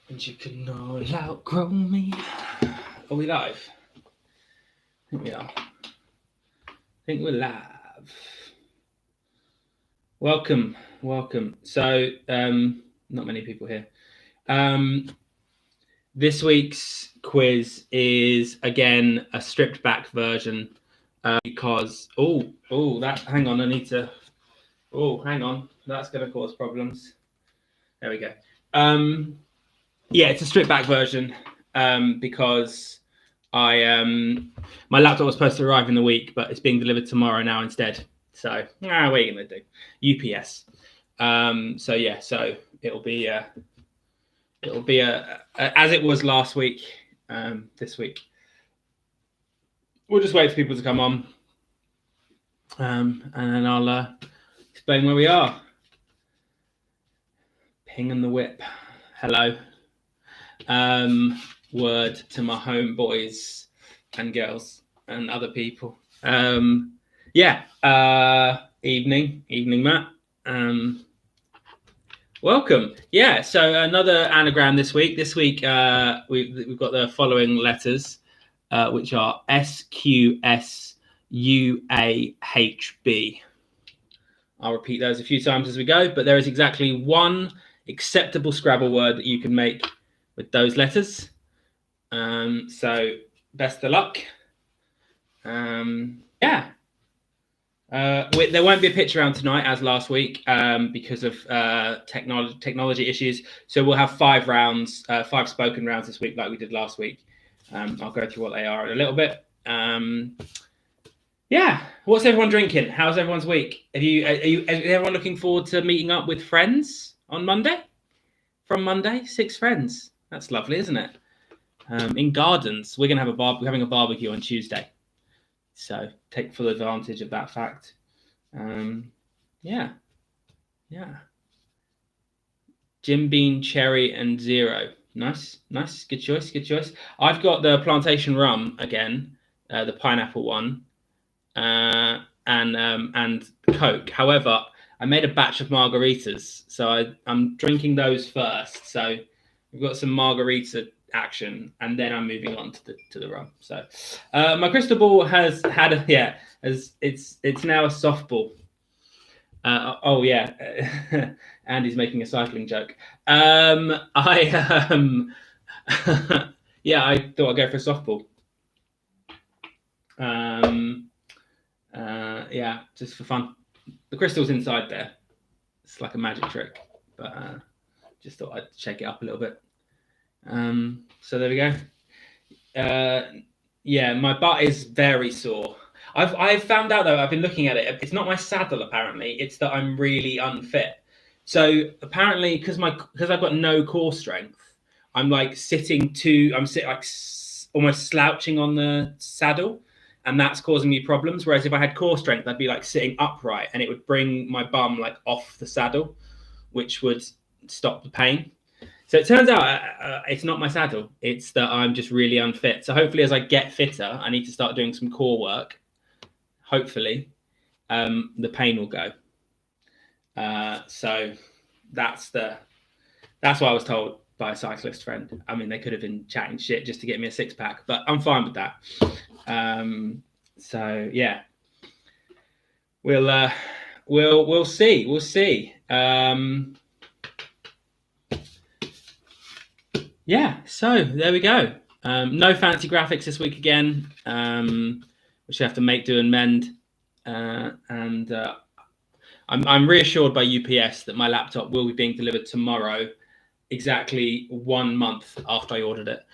And you can all outgrow me. Are we live? I think we are. I think we're live. Welcome. So, not many people here. This week's quiz is again a stripped back version because hang on, I need to. Oh, hang on, that's going to cause problems. There we go. Yeah, it's a stripped back version because my laptop was supposed to arrive in the week, but it's being delivered tomorrow now instead. So what are you gonna do? UPS. So it'll be as it was last week. This week we'll just wait for people to come on, and then I'll explain where we are. Ping and the whip. Hello. Word to my homeboys and girls and other people. Evening, Matt. Welcome. Yeah, so another anagram this week. This week we've got the following letters, which are SQSUAHB. I'll repeat those a few times as we go, but there is exactly one acceptable Scrabble word that you can make with those letters. So best of luck. There won't be a pitch around tonight as last week because of technology issues. So we'll have 5 rounds, 5 spoken rounds this week like we did last week. I'll go through what they are in a little bit. What's everyone drinking? How's everyone's week? Is everyone looking forward to meeting up with friends on Monday? From Monday, 6 friends. That's lovely, isn't it? In Gardens, we're having a barbecue on Tuesday, so take full advantage of that fact. Jim Beam, cherry, and zero. Nice. Good choice. I've got the plantation rum again, the pineapple one, and Coke. However, I made a batch of margaritas, so I'm drinking those first. So we've got some margarita action, and then I'm moving on to the rum. So my crystal ball has had it's now a softball. Andy's making a cycling joke. I thought I'd go for a softball. Just for fun. The crystal's inside there. It's like a magic trick, but just thought I'd shake it up a little bit. So there we go. My butt is very sore. I've found out though, I've been looking at it. It's not my saddle apparently. It's that I'm really unfit. So apparently, because I've got no core strength, I'm like almost slouching on the saddle, and that's causing me problems. Whereas if I had core strength, I'd be like sitting upright, and it would bring my bum like off the saddle, which would stop the pain. So it turns out it's not my saddle. It's that I'm just really unfit. So hopefully as I get fitter, I need to start doing some core work. Hopefully the pain will go. So that's what I was told by a cyclist friend. I mean, they could have been chatting shit just to get me a 6-pack, but I'm fine with that. We'll see. So there we go. No fancy graphics this week again, which I have to make, do, and mend. I'm reassured by UPS that my laptop will be being delivered tomorrow, exactly 1 month after I ordered it.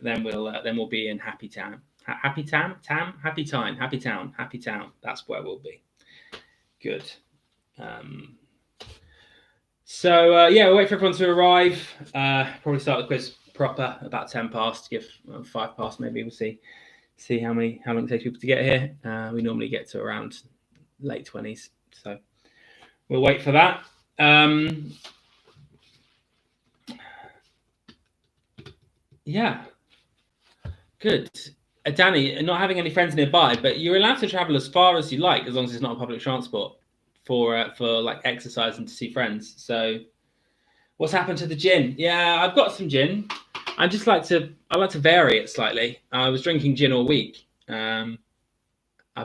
Then we'll be in Happy Town. Happy Town. That's where we'll be. Good. We'll wait for everyone to arrive. Probably start the quiz proper about 10 past, give 5 past maybe. We'll see how long it takes people to get here. We normally get to around late 20s, so we'll wait for that. Good. Danny, not having any friends nearby, but you're allowed to travel as far as you like, as long as it's not public transport for like exercise and to see friends. So What's happened to the gin? Yeah, I've got some gin. I like to vary it slightly. I was drinking gin all week. I've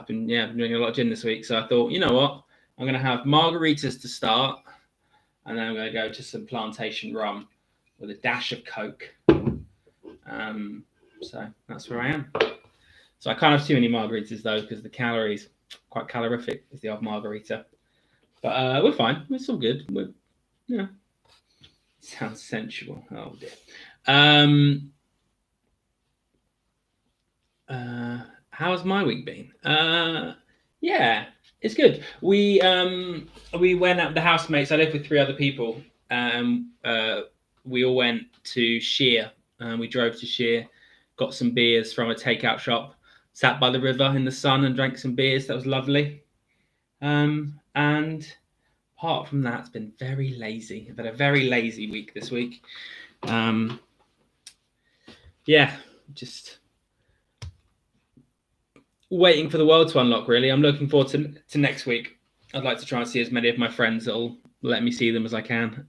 been drinking a lot of gin this week, so I thought, you know what, I'm going to have margaritas to start, and then I'm going to go to some plantation rum with a dash of Coke. So that's where I am. So I can't have too many margaritas though, because the calories quite calorific is the odd margarita. But we're fine. It's all good. Sounds sensual. Oh dear. How's my week been? Yeah, it's good. We went out, the housemates. I live with 3 other people. We all went to Sheer. We drove to Sheer, got some beers from a takeout shop, sat by the river in the sun and drank some beers. That was lovely. And apart from that, it's been very lazy. I've had a very lazy week this week. Yeah, just waiting for the world to unlock, really. I'm looking forward to next week. I'd like to try and see as many of my friends that'll let me see them as I can.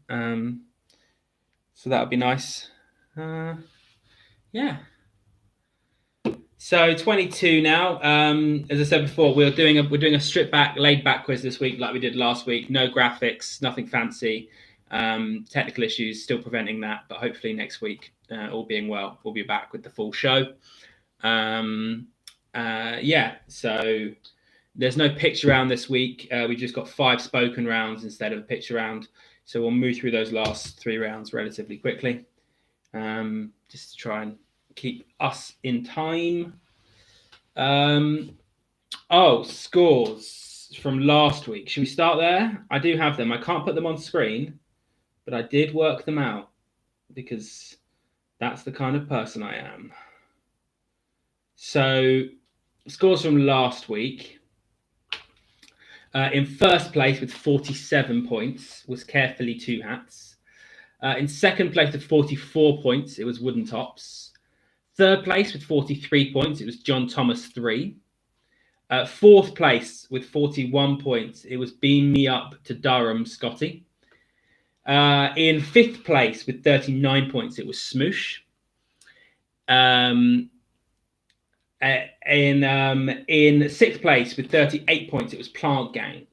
So that would be nice. Yeah. So 22 now. As I said before, we're doing a stripped back, laid back quiz this week, like we did last week. No graphics, nothing fancy. Technical issues still preventing that, but hopefully next week, all being well, we'll be back with the full show. So there's no picture round this week. We just got 5 spoken rounds instead of a picture round. So we'll move through those last 3 rounds relatively quickly, just to try and keep us in time. Scores from last week. Should we start there? I do have them. I can't put them on screen, but I did work them out because that's the kind of person I am. So, scores from last week. In first place with 47 points was Carefully Two Hats. In second place with 44 points, it was Wooden Tops. Third place with 43 points, it was John Thomas 3. Fourth place with 41 points, it was Beam Me Up to Durham Scotty. In fifth place with 39 points, it was Smoosh. In sixth place with 38 points, it was Plant Gang.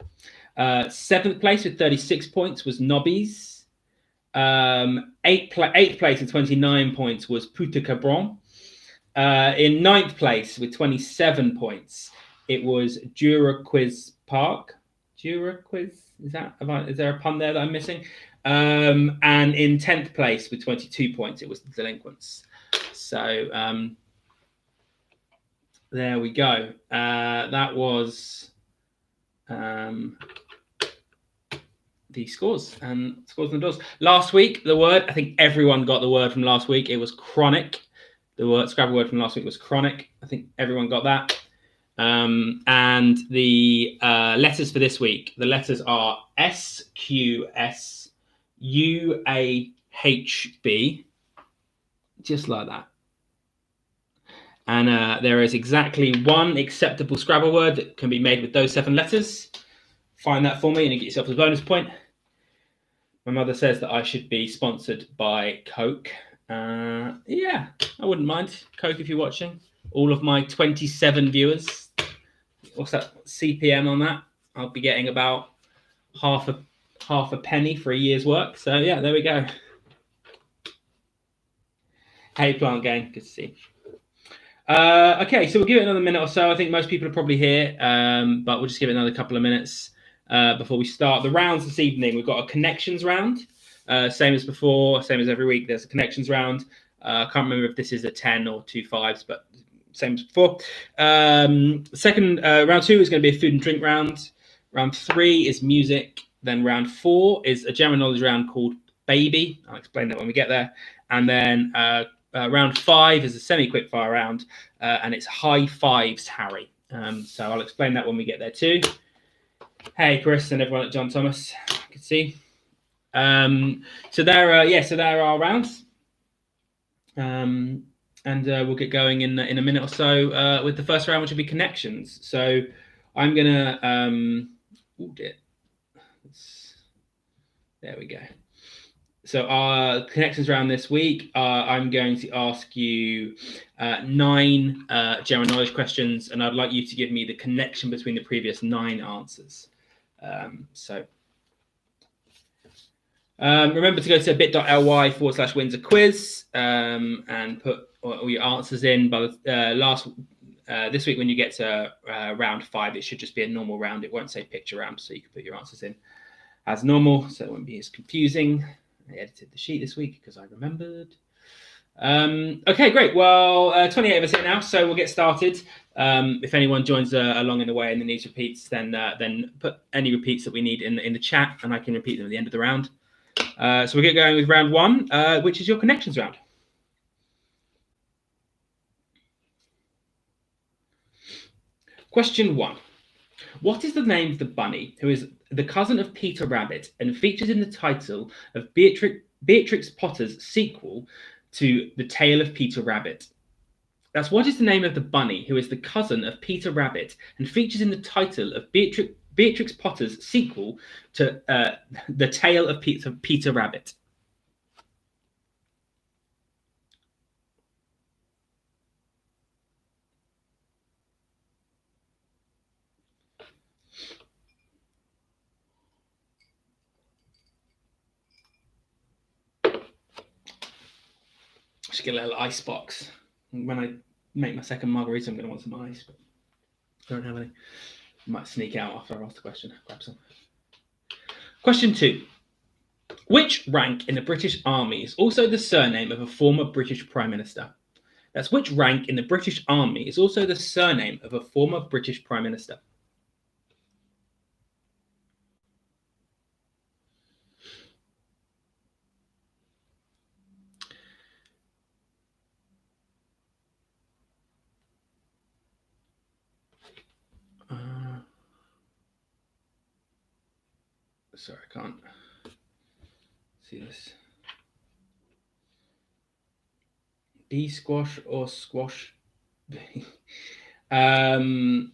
Seventh place with 36 points was Nobbies. Eighth place with 29 points was Puta Cabron. In ninth place with 27 points, it was Duraquiz Park. Duraquiz? Is there a pun there that I'm missing? And in 10th place with 22 points, it was the Delinquents. So there we go. That was the scores and the doors. Last week, the word, I think everyone got the word from last week. It was chronic. The Scrabble word from last week was chronic. I think everyone got that. And the letters for this week, the letters are SQS UAHB, just like that. And there is exactly one acceptable Scrabble word that can be made with those 7 letters. Find that for me and you get yourself a bonus point. My mother says that I should be sponsored by Coke. Yeah, I wouldn't mind. Coke, if you're watching. All of my 27 viewers. What's that CPM on that? I'll be getting about half a penny for a year's work. So yeah, there we go. Hey, Plant Gang, good to see you. Okay, so we'll give it another minute or so. I think most people are probably here, but we'll just give it another couple of minutes before we start the rounds this evening. We've got a connections round, same as before, same as every week. There's a connections round. I can't remember if this is a 10 or 2 5s, but same as before. Second round 2 is going to be a food and drink round. Round 3 is music. Then round 4 is a general knowledge round called Baby. I'll explain that when we get there. And then round 5 is a semi-quick fire round, and it's high fives, Harry. So I'll explain that when we get there too. Hey, Chris and everyone at John Thomas. I can see. So there are our rounds. And we'll get going in a minute or so with the first round, which will be connections. So I'm gonna. There we go. So our connections round this week, I'm going to ask you 9 general knowledge questions, and I'd like you to give me the connection between the previous 9 answers. Remember to go to bit.ly/Windsor quiz and put all your answers in. By the this week, when you get to round 5, it should just be a normal round. It won't say picture round, so you can put your answers in as normal, so it won't be as confusing. I edited the sheet this week because I remembered. Okay, great. Well, 28 of us here now, so we'll get started. If anyone joins along in the way and needs repeats, then put any repeats that we need in the chat, and I can repeat them at the end of the round. So we'll get going with round 1, which is your connections round. Question 1. What is the name of the bunny who is the cousin of Peter Rabbit and features in the title of Beatrix Potter's sequel to The Tale of Peter Rabbit? That's what is the name of the bunny who is the cousin of Peter Rabbit and features in the title of Beatrix Potter's sequel to The Tale of Peter Rabbit? I should get a little ice box. When I make my second margarita, I'm going to want some ice, but I don't have any. I might sneak out after I ask the question. Grab some. Question 2. Which rank in the British Army is also the surname of a former British Prime Minister? That's which rank in the British Army is also the surname of a former British Prime Minister? Sorry, I can't see this. B squash or squash? Sorry,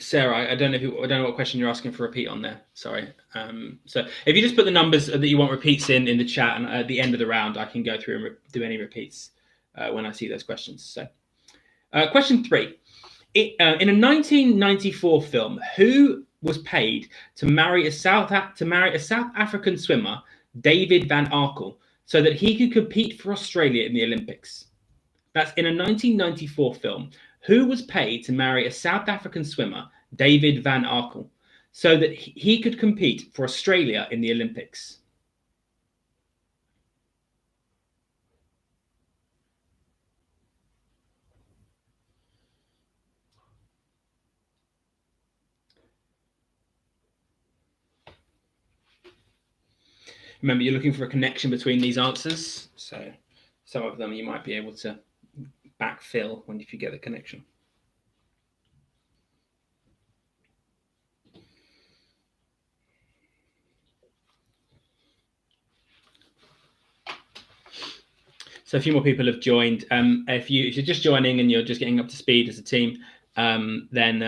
Sarah, I don't know what question you're asking for a repeat on there. Sorry. So if you just put the numbers that you want repeats in the chat, and at the end of the round, I can go through and do any repeats when I see those questions. So, question 3. In a 1994 film, who was paid to marry a South African swimmer, David Van Arkel, so that he could compete for Australia in the Olympics? That's in a 1994 film. Who was paid to marry a South African swimmer, David Van Arkel, so that he could compete for Australia in the Olympics? Remember, you're looking for a connection between these answers, so some of them you might be able to backfill if you get the connection. So a few more people have joined. If you're just joining and you're just getting up to speed as a team, then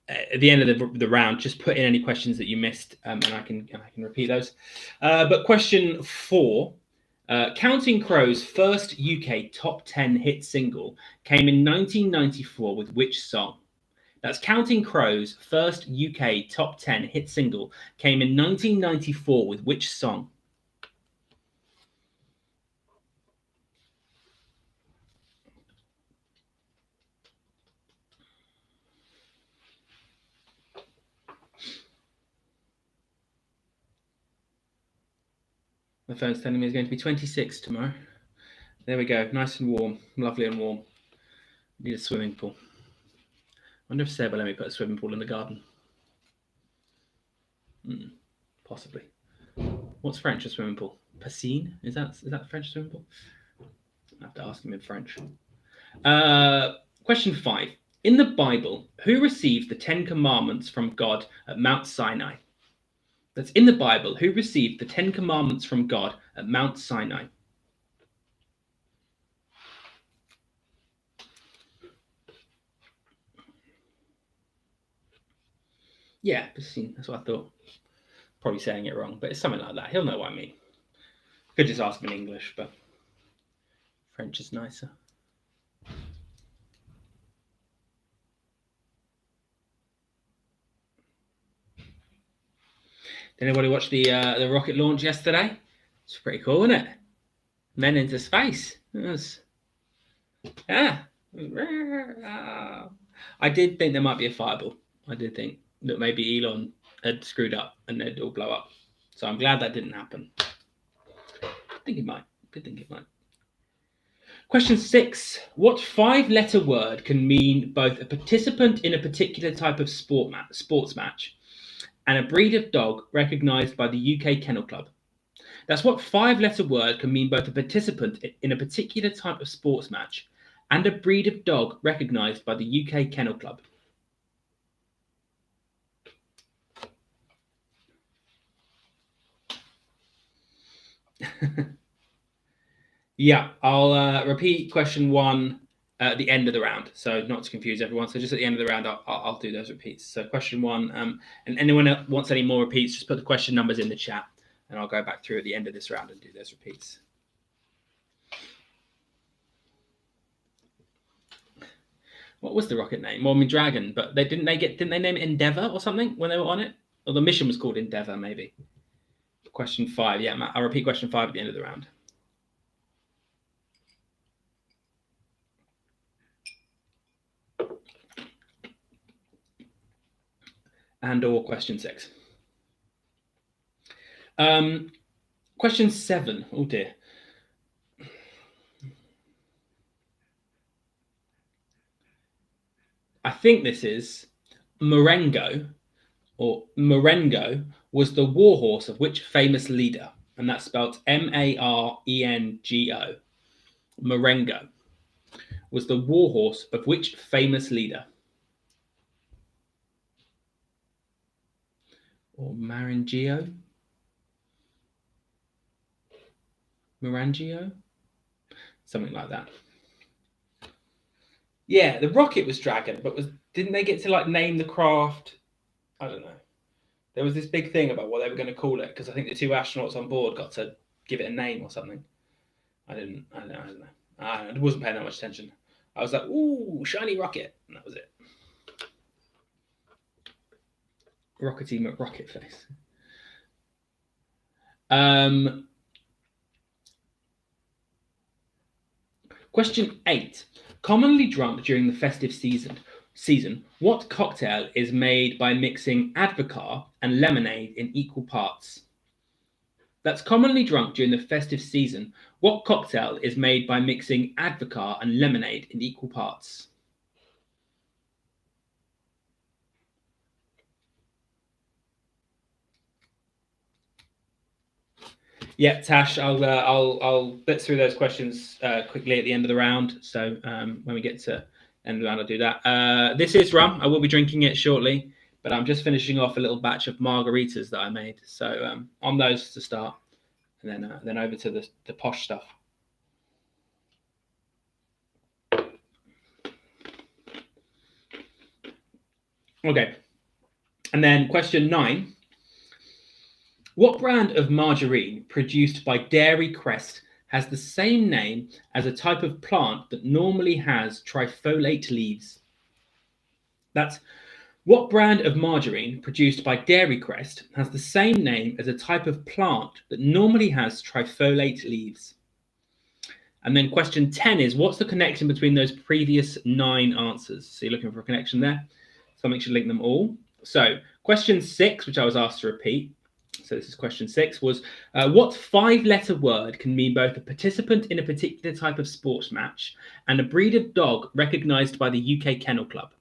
at the end of the round, just put in any questions that you missed, and I can repeat those. But question 4. Counting Crows' first UK top 10 hit single came in 1994 with which song? That's Counting Crows' first UK top 10 hit single came in 1994 with which song? My phone's telling me it's going to be 26 tomorrow. There we go. Nice and warm. Lovely and warm. Need a swimming pool. I wonder if Seb will let me put a swimming pool in the garden. Possibly. What's French, a swimming pool? Piscine? Is that French swimming pool? I have to ask him in French. Question 5. In the Bible, who received the 10 Commandments from God at Mount Sinai? That's in the Bible. Who received the 10 Commandments from God at Mount Sinai? Yeah, that's what I thought. Probably saying it wrong, but it's something like that. He'll know what I mean. Could just ask him in English, but French is nicer. Did anybody watch the rocket launch yesterday? It's pretty cool, isn't it? Men into space. Yeah. I did think there might be a fireball. I did think that maybe Elon had screwed up and they'd all blow up. So I'm glad that didn't happen. I think it might. Question 6. What 5-letter word can mean both a participant in a particular type of sports match and a breed of dog recognised by the UK Kennel Club? That's what 5-letter word can mean both a participant in a particular type of sports match and a breed of dog recognised by the UK Kennel Club. Yeah, I'll repeat question 1 at the end of the round, so not to confuse everyone. So just at the end of the round, I'll do those repeats. So question 1, and anyone else wants any more repeats, just put the question numbers in the chat, and I'll go back through at the end of this round and do those repeats. What was the rocket name? Well, I mean Dragon, but didn't they name it Endeavour or something when they were on it? Or the mission was called Endeavour, maybe. Question 5, yeah, Matt, I'll repeat question 5 at the end of the round. And/or question 6. Question 7. Oh dear. I think this is Marengo, or Marengo was the warhorse of which famous leader? And that's spelled Marengo. Marengo was the warhorse of which famous leader? Or Marangio? Something like that. Yeah, the rocket was Dragon, but didn't they get to like name the craft? I don't know. There was this big thing about what they were going to call it because I think the 2 astronauts on board got to give it a name or something. I don't know. I wasn't paying that much attention. I was like, ooh, shiny rocket, and that was it. Rockety McRocket face. Question 8. Commonly drunk during the festive season, what cocktail is made by mixing Advocaat and lemonade in equal parts? That's commonly drunk during the festive season. What cocktail is made by mixing Advocaat and lemonade in equal parts? Yeah, Tash, I'll blitz through those questions quickly at the end of the round. So when we get to end of the round, I'll do that. This is rum. I will be drinking it shortly, but I'm just finishing off a little batch of margaritas that I made. So on those to start, and then over to the posh stuff. Okay, and then question 9. What brand of margarine produced by Dairy Crest has the same name as a type of plant that normally has trifoliate leaves? That's what brand of margarine produced by Dairy Crest has the same name as a type of plant that normally has trifoliate leaves? And then question 10 is, what's the connection between those previous 9 answers? So you're looking for a connection there. Something should link them all. So question 6, which I was asked to repeat, so this is question 6, was what 5-letter word can mean both a participant in a particular type of sports match and a breed of dog recognised by the UK Kennel Club?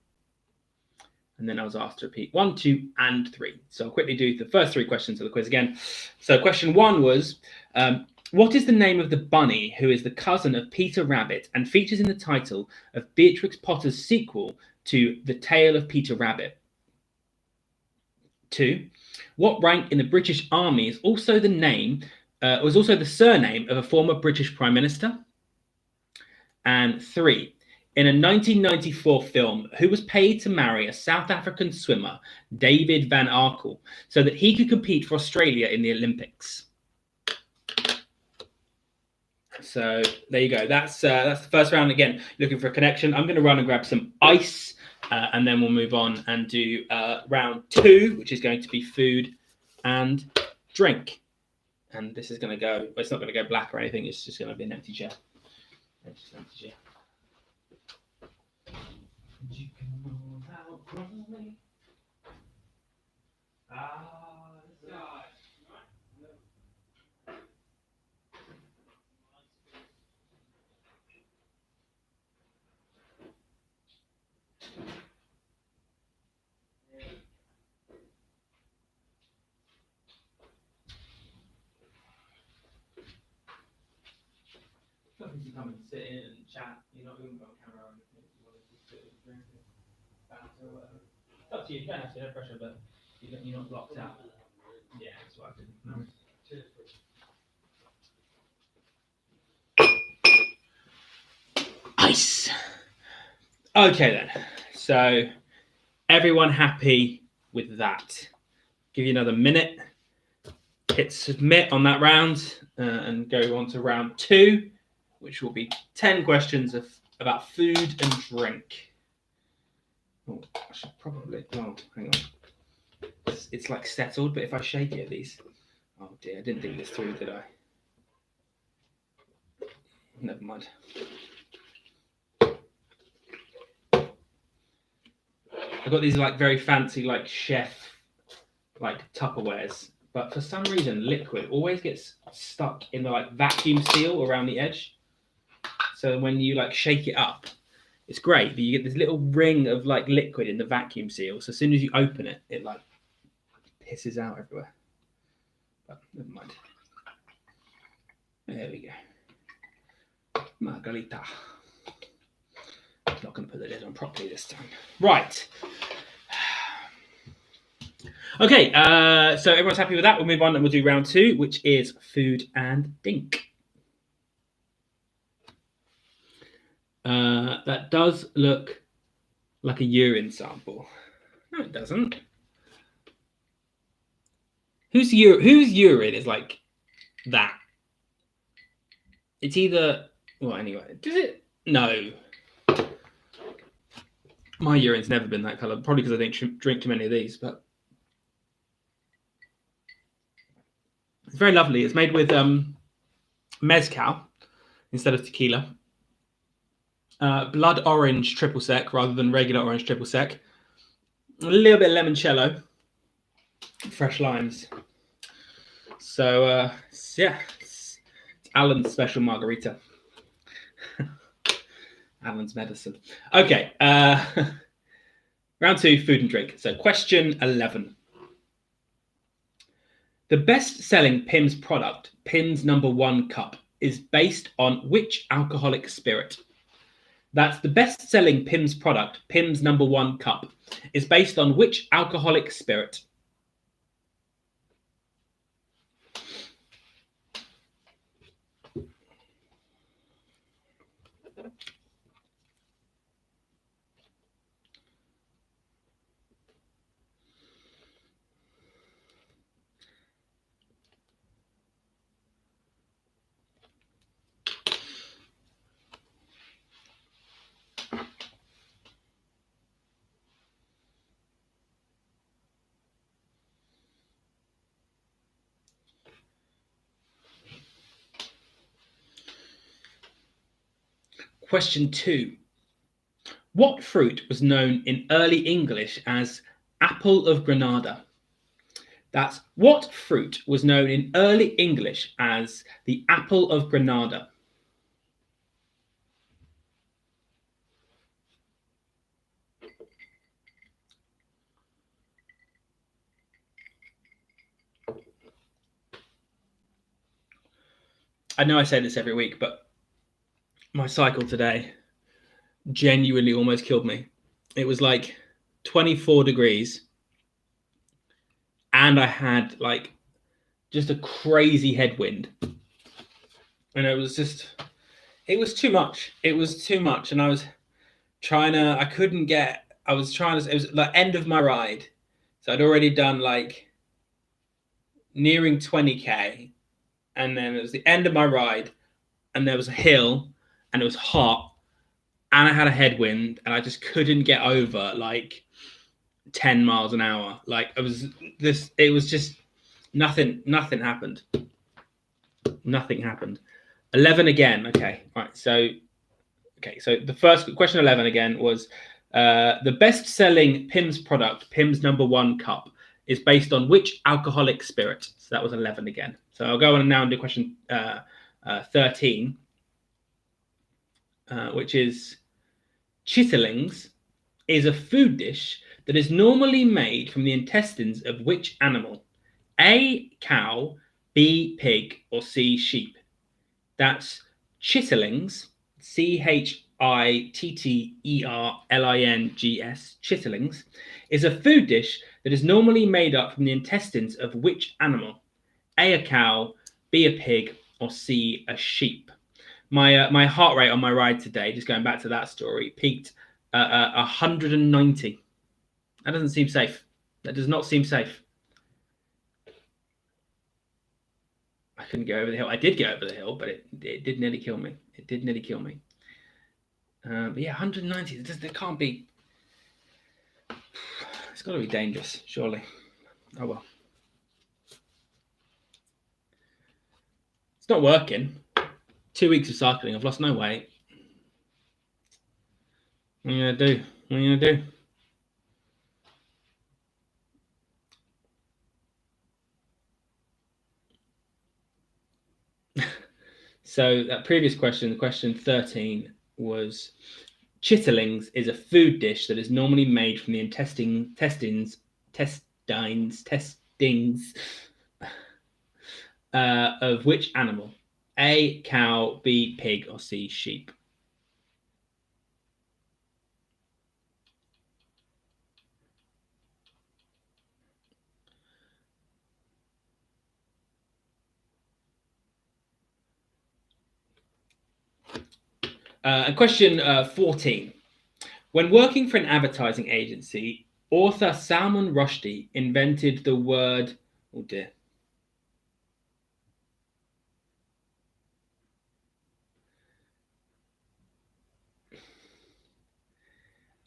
And then I was asked to repeat 1, 2, and 3. So I'll quickly do the first 3 questions of the quiz again. So question 1 was, what is the name of the bunny who is the cousin of Peter Rabbit and features in the title of Beatrix Potter's sequel to The Tale of Peter Rabbit? 2. What rank in the British Army is also the surname of a former British Prime Minister? And 3. In a 1994 film, who was paid to marry a South African swimmer, David Van Arkel, so that he could compete for Australia in the Olympics? So there you go. That's the first round. Again, looking for a connection. I'm going to run and grab some ice, and then we'll move on and do round 2, which is going to be food and drink. And this is going to go. Well, it's not going to go black or anything. It's just going to be an empty chair. It's just an empty chair. You can move out from me. You come and sit in and chat. You're not going to go on camera or anything. You want to just sit and drink it, bounce or whatever. It's up to you. You don't have to, no pressure, but you're not blocked out. Yeah, that's what I did. No. Ice. Okay then. So everyone happy with that? Give you another minute. Hit submit on that round and go on to round 2, which will be 10 questions about food and drink. Oh, I should probably. Oh, hang on. It's like settled, but if I shake it, these. Oh dear, I didn't think this through, did I? Never mind. I've got these like very fancy like chef like Tupperwares, but for some reason liquid always gets stuck in the like vacuum seal around the edge. So when you like shake it up, it's great, but you get this little ring of like liquid in the vacuum seal. So as soon as you open it, it like pisses out everywhere. But never mind. There we go. Margarita. Not going to put the lid on properly this time. Right. Okay, so everyone's happy with that. We'll move on and we'll do round 2, which is food and drink. That does look like a urine sample. No, it doesn't. Whose urine is like that? It's either. Well, anyway, does it? No. My urine's never been that colour. Probably because I don't drink too many of these, but it's very lovely. It's made with mezcal instead of tequila. Blood orange triple sec rather than regular orange triple sec. A little bit of limoncello, fresh limes. So yeah, it's Alan's special margarita. Alan's medicine. Okay, round 2, food and drink. So question 11. The best-selling Pimm's product, Pimm's No. 1 Cup, is based on which alcoholic spirit? That's the best-selling Pimm's product, Pimm's No. 1 Cup, is based on which alcoholic spirit? Question 2. What fruit was known in early English as apple of Granada? That's what fruit was known in early English as the apple of Granada? I know I say this every week, but my cycle today genuinely almost killed me. It was like 24 degrees and I had like just a crazy headwind. And it was too much. It was too much. And I was I couldn't get. I was trying to. It was the end of my ride, so I'd already done like nearing 20k, and then it was the end of my ride, and there was a hill, and it was hot, and I had a headwind, and I just couldn't get over like 10 miles an hour. Like it was just nothing happened. Nothing happened. 11 again. Okay. Right. So the first question 11 again was the best-selling Pimm's product, Pimm's #1 cup, is based on which alcoholic spirit? So that was 11 again. So I'll go on now and do question 13, which is chitterlings is a food dish that is normally made from the intestines of which animal? A, cow, B, pig, or C, sheep? That's chitterlings, chitterlings, chitterlings, is a food dish that is normally made up from the intestines of which animal? A cow, B, a pig, or C, a sheep? My heart rate on my ride today, just going back to that story, peaked 190. That doesn't seem safe. That does not seem safe. I couldn't go over the hill. I did get over the hill, but it did nearly kill me. It did nearly kill me. But yeah, 190. It can't be. It's got to be dangerous, surely. Oh well. It's not working. 2 weeks of cycling. I've lost no weight. What are you gonna do? What are you gonna do? So that previous question, question 13, was chitterlings is a food dish that is normally made from the intestines of which animal? A, cow, B, pig, or C, sheep? And question 14. When working for an advertising agency, author Salman Rushdie invented the word... Oh, dear.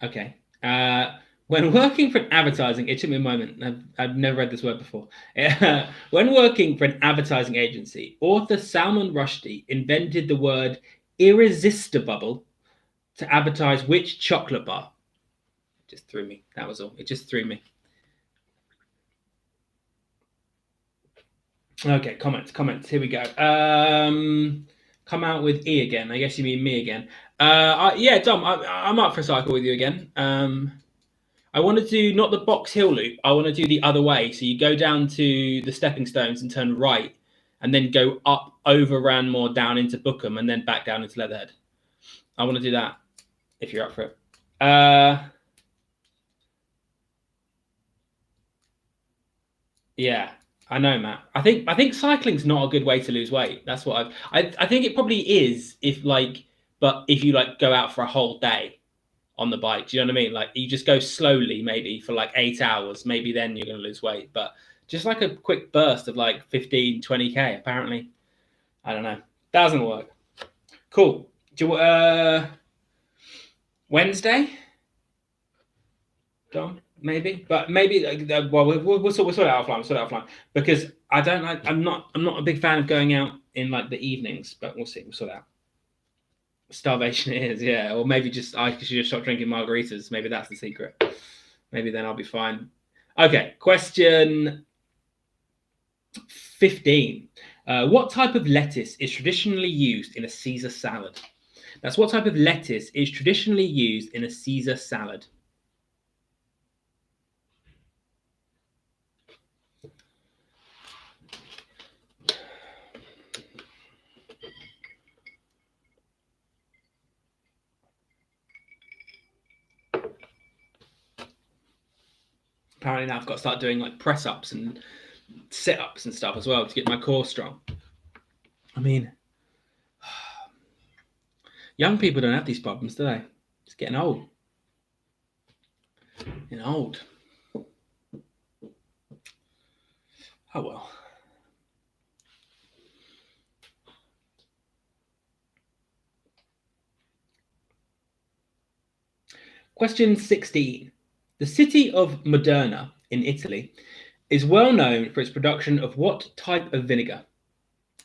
Okay. When working for an advertising... It took me a moment. I've never read this word before. When working for an advertising agency, author Salman Rushdie invented the word irresistible to advertise which chocolate bar? It just threw me. That was all. It just threw me. Okay, comments. Here we go. Come out with E again. I guess you mean me again. Yeah, Dom, I'm up for a cycle with you again. I want to do not the Box Hill loop. I want to do the other way. So you go down to the stepping stones and turn right, and then go up over Ranmore down into Bookham, and then back down into Leatherhead. I want to do that if you're up for it. Yeah, I know, Matt. I think cycling's not a good way to lose weight. That's what I think it probably is if you go out for a whole day on the bike. Do you know what I mean? Like you just go slowly, maybe for like 8 hours, maybe then you're going to lose weight. But just like a quick burst of like 15, 20k, apparently, I don't know, doesn't work. Cool. Do you, Wednesday, Dom? Maybe, but maybe. Well, we'll sort it out offline. Because I don't like. I'm not a big fan of going out in like the evenings. But we'll see. We'll sort it out. Starvation is, yeah. Or maybe I should just stop drinking margaritas. Maybe that's the secret. Maybe then I'll be fine. Okay, question 15. What type of lettuce is traditionally used in a Caesar salad? That's what type of lettuce is traditionally used in a Caesar salad. Apparently now I've got to start doing like press ups and sit ups and stuff as well to get my core strong. I mean, young people don't have these problems, do they? It's getting old. Getting old. Oh well. Question 16. The city of Modena in Italy is well known for its production of what type of vinegar?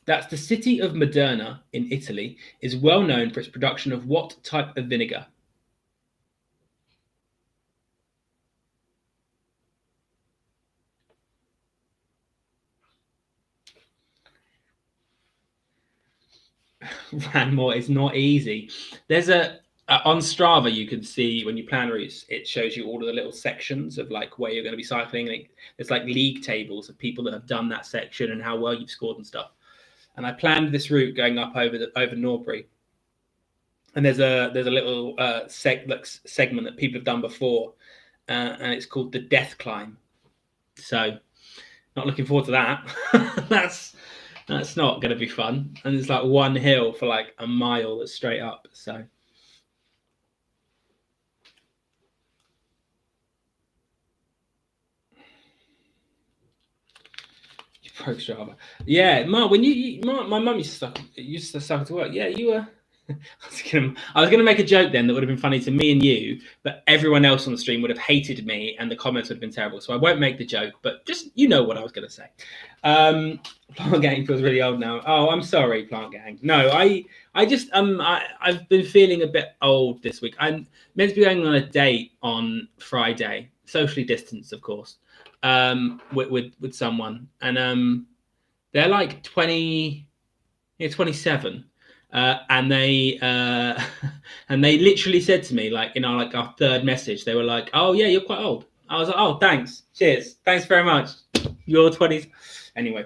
That's the city of Modena in Italy is well known for its production of what type of vinegar? Ranmore is not easy. There's on Strava, you can see when you plan routes, it shows you all of the little sections of like where you're going to be cycling. Like, there's like league tables of people that have done that section and how well you've scored and stuff. And I planned this route going up over Norbury, and there's a little segment that people have done before, and it's called the Death Climb. So, not looking forward to that. That's not going to be fun. And it's like one hill for like a mile that's straight up. So. Pro Strava. Yeah, Mark, when Mark, my mum used to suck to work. Yeah, you were. I was gonna make a joke then that would have been funny to me and you, but everyone else on the stream would have hated me and the comments would have been terrible. So I won't make the joke, but just what I was gonna say. Plant Gang feels really old now. Oh, I'm sorry, Plant Gang. No, I just I've been feeling a bit old this week. I'm meant to be going on a date on Friday, socially distanced, of course, with someone, and they're like 27. And they literally said to me, like, like our third message, they were like, "Oh yeah, you're quite old." I was like, "Oh, thanks, cheers, thanks very much." You're 20s, anyway.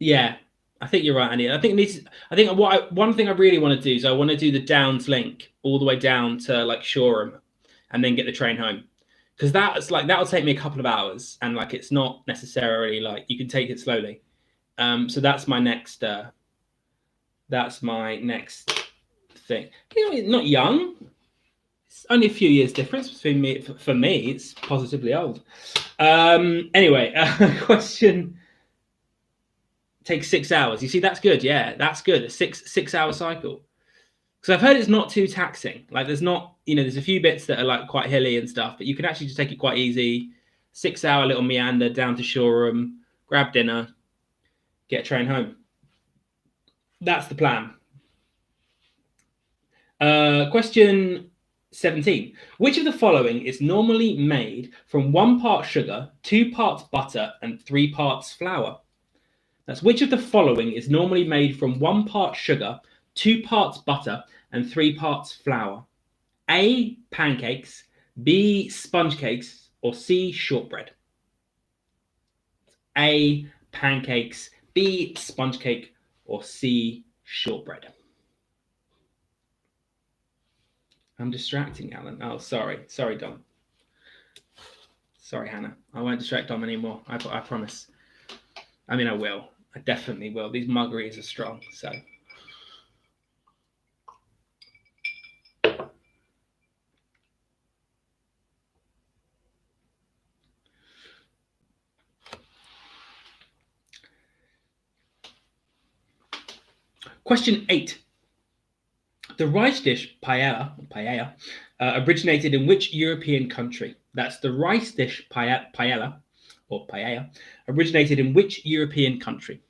Yeah, I think you're right, Andy. I think one thing I really want to do is I want to do the Downs link all the way down to like Shoreham, and then get the train home. Because that'll take me a couple of hours, and like it's not necessarily like you can take it slowly. So that's my next thing. Not young. It's only a few years difference between me. For me, it's positively old. Anyway, question takes 6 hours. You see, that's good. Yeah, that's good. A 6-hour cycle. Because I've heard it's not too taxing. Like there's not, there's a few bits that are like quite hilly and stuff, but you can actually just take it quite easy. 6-hour little meander down to Shoreham, grab dinner, get a train home. That's the plan. Question 17. Which of the following is normally made from 1 part sugar, 2 parts butter, and 3 parts flour? That's which of the following is normally made from 1 part sugar, 2 parts butter, and 3 parts flour? A, pancakes, B, sponge cakes, or C, shortbread? A, pancakes, B, sponge cake, or C, shortbread? I'm distracting Alan. Oh, sorry, Dom. Sorry, Hannah. I won't distract Dom anymore. I promise. I mean, I will. I definitely will. These margaritas are strong, so. Question 8. The rice dish paella originated in which European country? That's the rice dish paella originated in which European country?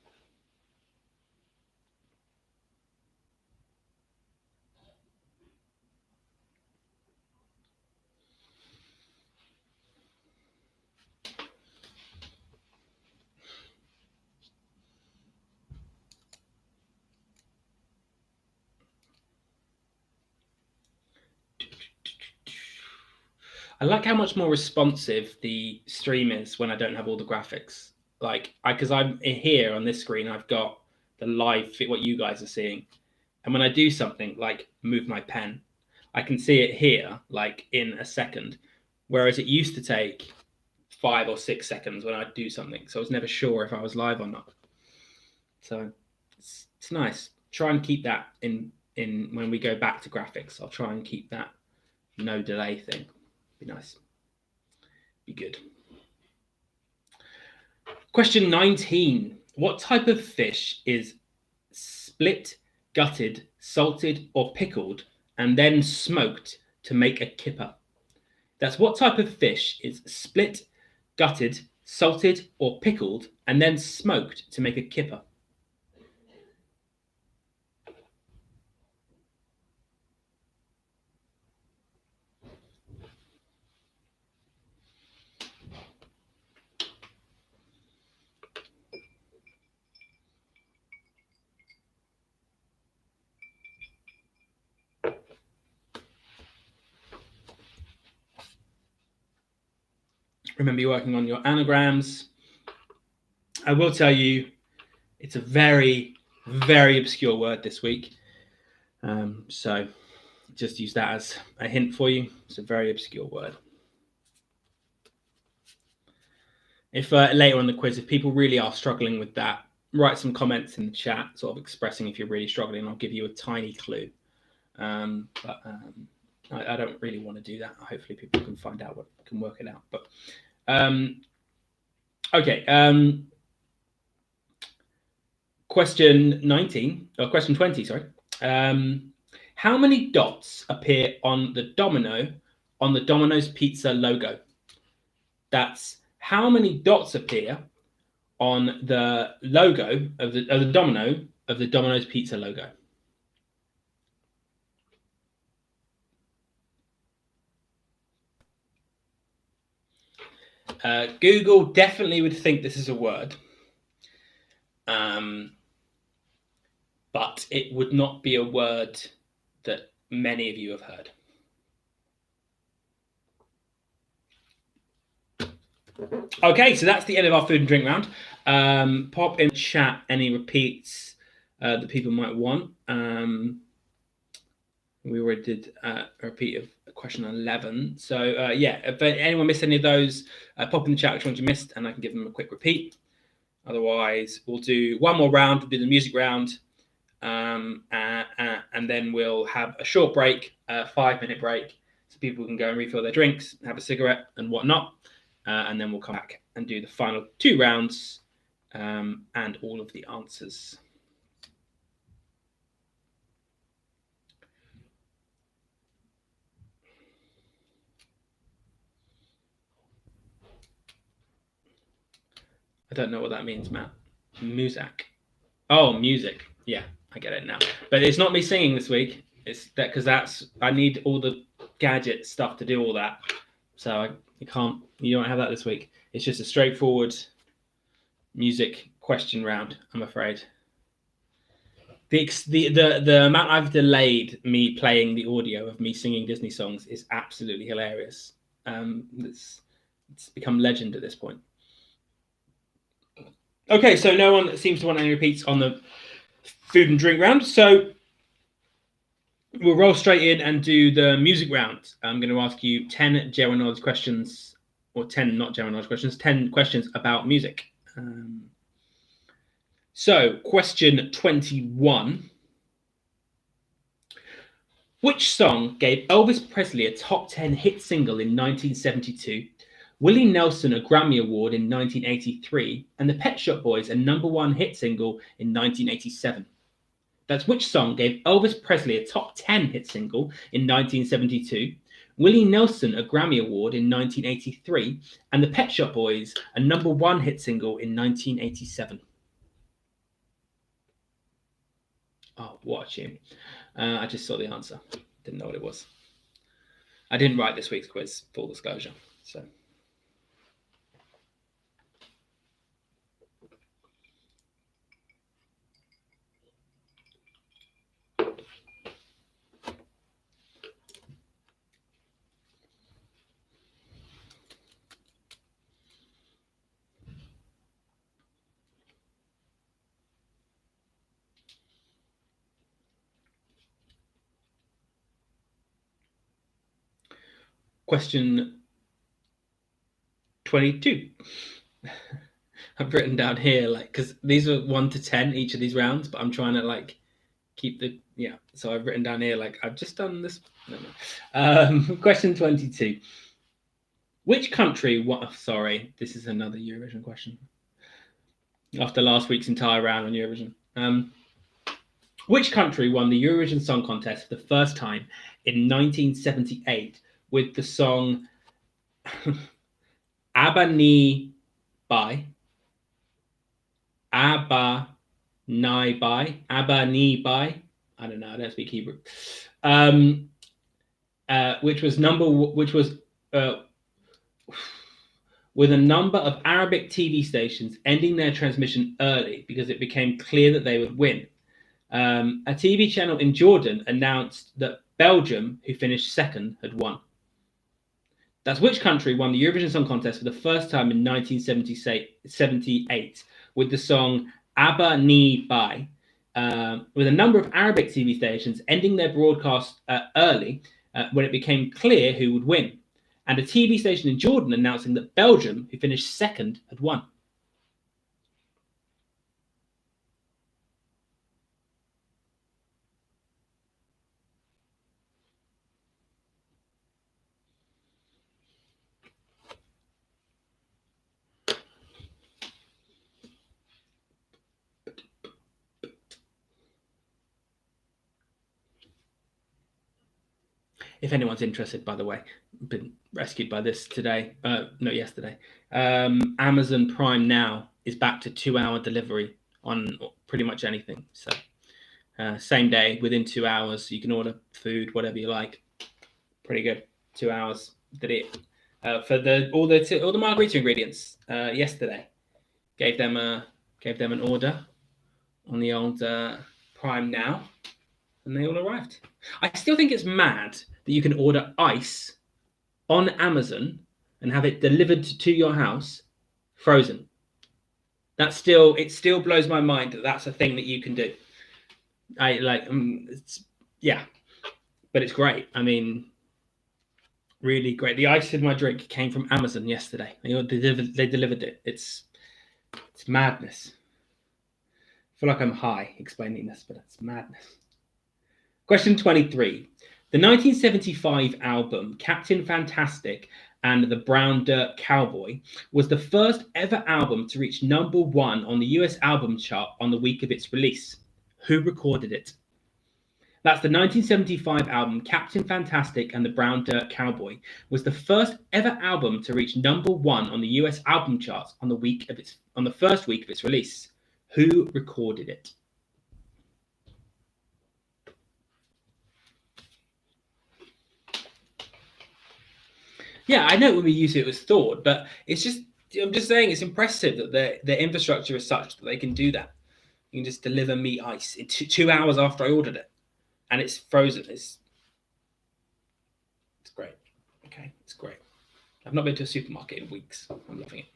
I like how much more responsive the stream is when I don't have all the graphics. Like, because I'm here on this screen, I've got the live what you guys are seeing, and when I do something like move my pen, I can see it here like in a second, whereas it used to take 5 or 6 seconds when I'd do something. So I was never sure if I was live or not. So It's nice. Try and keep that in when we go back to graphics. I'll try and keep that no delay thing. Be nice. Be good. Question 19. What type of fish is split, gutted, salted, or pickled, and then smoked to make a kipper? That's what type of fish is split, gutted, salted, or pickled, and then smoked to make a kipper? Remember, you're working on your anagrams. I will tell you, it's a very, very obscure word this week. So just use that as a hint for you. It's a very obscure word. If later on the quiz, if people really are struggling with that, write some comments in the chat, sort of expressing if you're really struggling. I'll give you a tiny clue. I don't really want to do that. Hopefully people can find out can work it out. But okay. Question 19, or question 20, sorry. How many dots appear on the Domino's Pizza logo? That's how many dots appear on the logo of the Domino's Pizza logo. Google definitely would think this is a word, but it would not be a word that many of you have heard. Okay, so that's the end of our food and drink round. Pop in chat any repeats that people might want. We already did a repeat of question 11. So yeah, if anyone missed any of those, pop in the chat which ones you missed, and I can give them a quick repeat. Otherwise, we'll do one more round. We'll do the music round, and then we'll have a short break, a 5-minute break, so people can go and refill their drinks, have a cigarette, and whatnot. And then we'll come back and do the final 2 rounds and all of the answers. I don't know what that means, Matt. Muzak. Oh, music. Yeah, I get it now. But it's not me singing this week. It's that because I need all the gadget stuff to do all that. So you don't have that this week. It's just a straightforward music question round, I'm afraid. The amount I've delayed me playing the audio of me singing Disney songs is absolutely hilarious. It's become legend at this point. Okay, so no one seems to want any repeats on the food and drink round. So we'll roll straight in and do the music round. I'm going to ask you 10 general knowledge questions, or 10 not general knowledge questions, 10 questions about music. So question 21. Which song gave Elvis Presley a top 10 hit single in 1972, Willie Nelson a Grammy Award in 1983, and the Pet Shop Boys a #1 hit single in 1987? That's which song gave Elvis Presley a top 10 hit single in 1972, Willie Nelson a Grammy Award in 1983, and the Pet Shop Boys a #1 hit single in 1987? Oh, what a tune. I just saw the answer. Didn't know what it was. I didn't write this week's quiz, full disclosure. So. Question 22. I've written down here, like, because these are 1 to 10 each of these rounds, but I'm trying to like keep the So I've written down here, like, I've just done this. No. Question 22. Which country? What? Sorry, this is another Eurovision question. After last week's entire round on Eurovision, which country won the Eurovision Song Contest for the first time in 1978 with the song "Abba Ni Bai"? Abba Ni Bai. Abba Ni Bai. I don't know. I don't speak Hebrew. Which was with a number of Arabic TV stations ending their transmission early because it became clear that they would win. A TV channel in Jordan announced that Belgium, who finished second, had won. That's which country won the Eurovision Song Contest for the first time in 1978 with the song Abba Ni Bai, with a number of Arabic TV stations ending their broadcast early when it became clear who would win, and a TV station in Jordan announcing that Belgium, who finished second, had won. If anyone's interested, by the way, been rescued by this today. No, yesterday. Amazon Prime Now is back to 2-hour delivery on pretty much anything. So same day, within 2 hours, you can order food, whatever you like. Pretty good. 2 hours. Did it for all the margarita ingredients yesterday. Gave them an order on the old Prime Now, and they all arrived. I still think it's mad that you can order ice on Amazon and have it delivered to your house frozen. It still blows my mind that that's a thing that you can do. But it's great. I mean, really great. The ice in my drink came from Amazon yesterday. They delivered it. It's madness. I feel like I'm high explaining this, but it's madness. Question 23. The 1975 album Captain Fantastic and the Brown Dirt Cowboy was the first ever album to reach #1 on the US album chart on the week of its release. Who recorded it? That's the 1975 album Captain Fantastic and the Brown Dirt Cowboy was the first ever album to reach #1 on the US album charts on the first week of its release. Who recorded it? Yeah, I know when we use it was thought, but I'm just saying it's impressive that their infrastructure is such that they can do that. You can just deliver me ice in 2 hours after I ordered it, and it's frozen. It's great. Okay, it's great. I've not been to a supermarket in weeks. I'm loving it.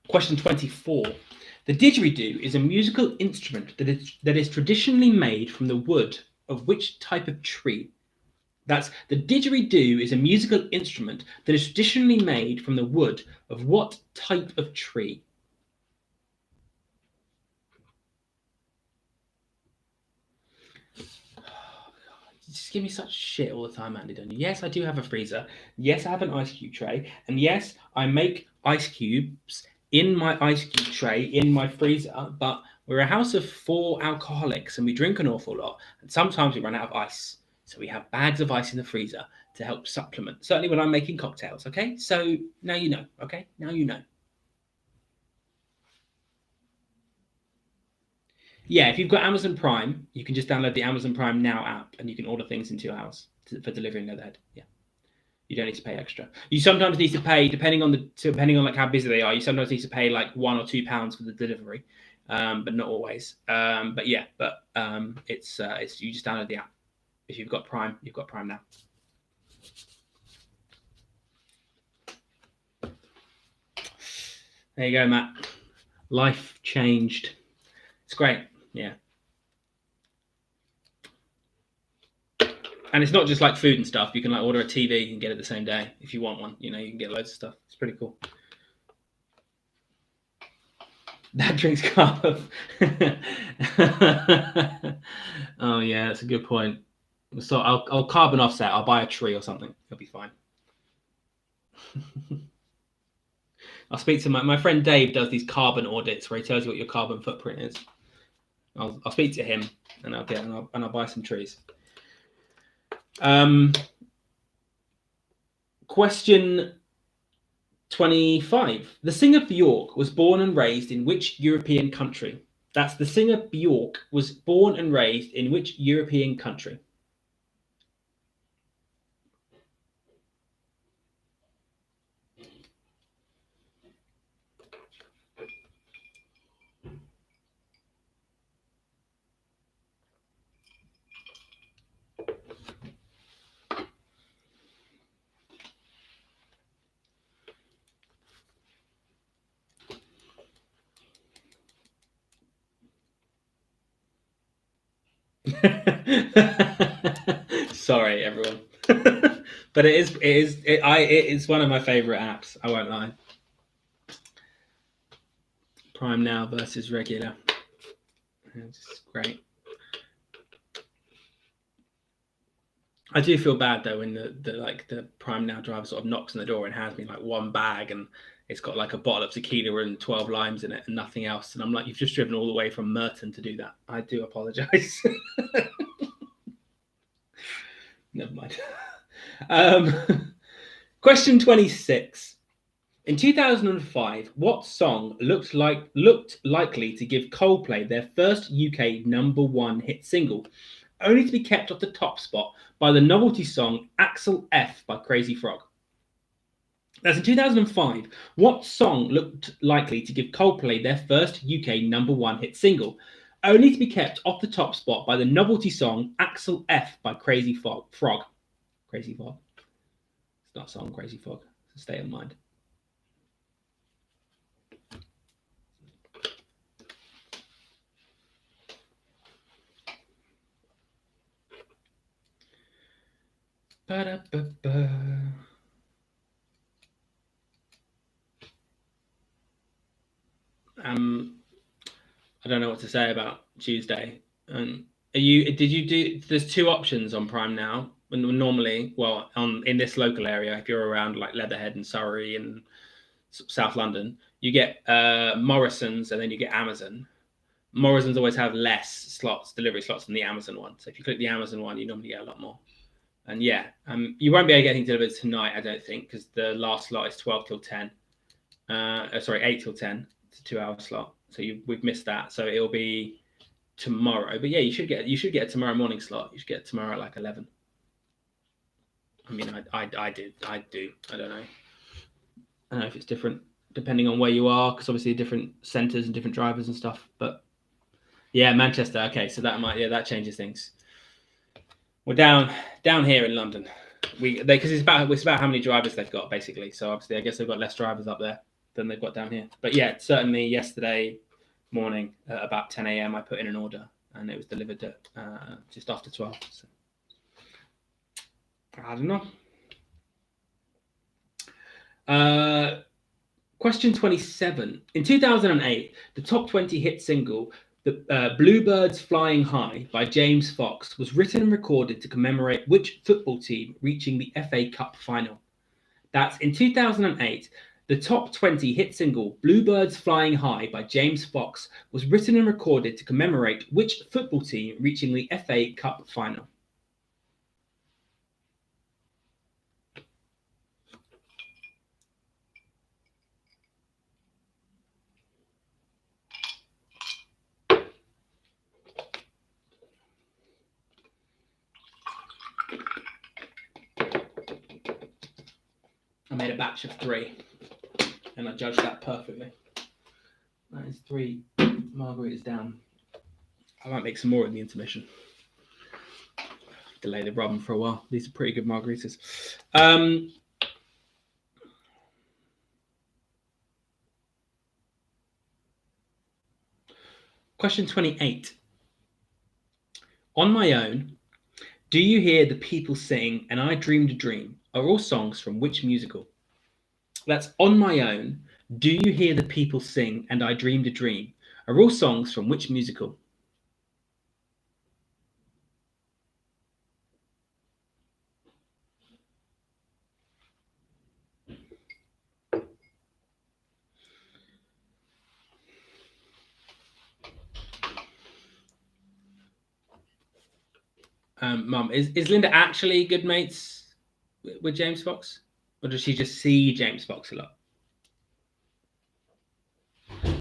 Question 24. The didgeridoo is a musical instrument that is traditionally made from the wood of which type of tree? The didgeridoo is a musical instrument that is traditionally made from the wood of what type of tree? Just give me such shit all the time, Andy, don't you? Yes, I do have a freezer. Yes, I have an ice cube tray. And yes, I make ice cubes in my ice cube tray in my freezer. But we're a house of 4 alcoholics and we drink an awful lot. And sometimes we run out of ice. So we have bags of ice in the freezer to help supplement. Certainly when I'm making cocktails, okay? So now you know, okay? Now you know. Yeah, if you've got Amazon Prime, you can just download the Amazon Prime Now app and you can order things in 2 hours for delivery and overhead. Yeah, you don't need to pay extra. You sometimes need to pay, depending on like how busy they are. You sometimes need to pay like £1 or £2 for the delivery, but not always. It's you just download the app. If you've got Prime, you've got Prime now. There you go, Matt. Life changed. It's great. Yeah. And it's not just like food and stuff. You can like order a TV and get it the same day if you want one. You know, you can get loads of stuff. It's pretty cool. That drinks carb. Oh yeah, that's a good point. So I'll carbon offset. I'll buy a tree or something. It'll be fine. I'll speak to my friend Dave. Does these carbon audits where he tells you what your carbon footprint is. I'll speak to him and I'll buy some trees. Question 25. The singer Bjork was born and raised in which European country? That's the singer Bjork was born and raised in which European country? Sorry, everyone. But it is one of my favorite apps. I won't lie. Prime Now versus regular. It's great. I do feel bad though when the Prime Now driver sort of knocks on the door and hands me like one bag and it's got like a bottle of tequila and 12 limes in it and nothing else. And I'm like, you've just driven all the way from Merton to do that. I do apologize. Never mind. Question 26. In 2005, what song looked likely to give Coldplay their first UK #1 hit single, only to be kept off the top spot by the novelty song Axel F by Crazy Frog? That's in 2005. What song looked likely to give Coldplay their first UK #1 hit single, only to be kept off the top spot by the novelty song Axel F by Crazy Frog? Crazy Frog. It's not a song, Crazy Frog. It's a state of mind. Ba-da-ba-ba. I don't know what to say about Tuesday. Did you do? There's two options on Prime Now. When normally, well, in this local area, if you're around like Leatherhead and Surrey and South London, you get Morrison's and then you get Amazon. Morrison's always have less delivery slots than the Amazon one. So if you click the Amazon one, you normally get a lot more. And yeah, you won't be able to get anything delivered tonight, I don't think, because the last slot is 12 till 10. 8 till 10. It's a 2-hour slot. So we've missed that. So it'll be tomorrow. But yeah, you should get a tomorrow morning slot. You should get it tomorrow at like 11. I mean, I do. I don't know. I don't know if it's different depending on where you are, because obviously different centres and different drivers and stuff. But yeah, Manchester. Okay, so that changes things. We're down here in London. Because it's about how many drivers they've got basically. So obviously, I guess they've got less drivers up there than they've got down here. But yeah, certainly yesterday morning about 10 a.m. I put in an order and it was delivered at just after 12. So I don't know. Question 27. In 2008, the top 20 hit single, the Bluebirds Flying High by James Fox, was written and recorded to commemorate which football team reaching the FA Cup final? That's in 2008. The top 20 hit single, Bluebirds Flying High by James Fox, was written and recorded to commemorate which football team reaching the FA Cup final? I made a batch of 3 and I judged that perfectly. That is 3 margaritas down. I might make some more in the intermission. delay the rum for a while. These are pretty good margaritas. Question 28. On My Own, Do You Hear the People Sing, and I Dreamed a Dream are all songs from which musical? That's On My Own, Do You Hear the People Sing, and I Dreamed a Dream are all songs from which musical? Mum, is Linda actually good mates with James Fox? Or does she just see James Fox a lot?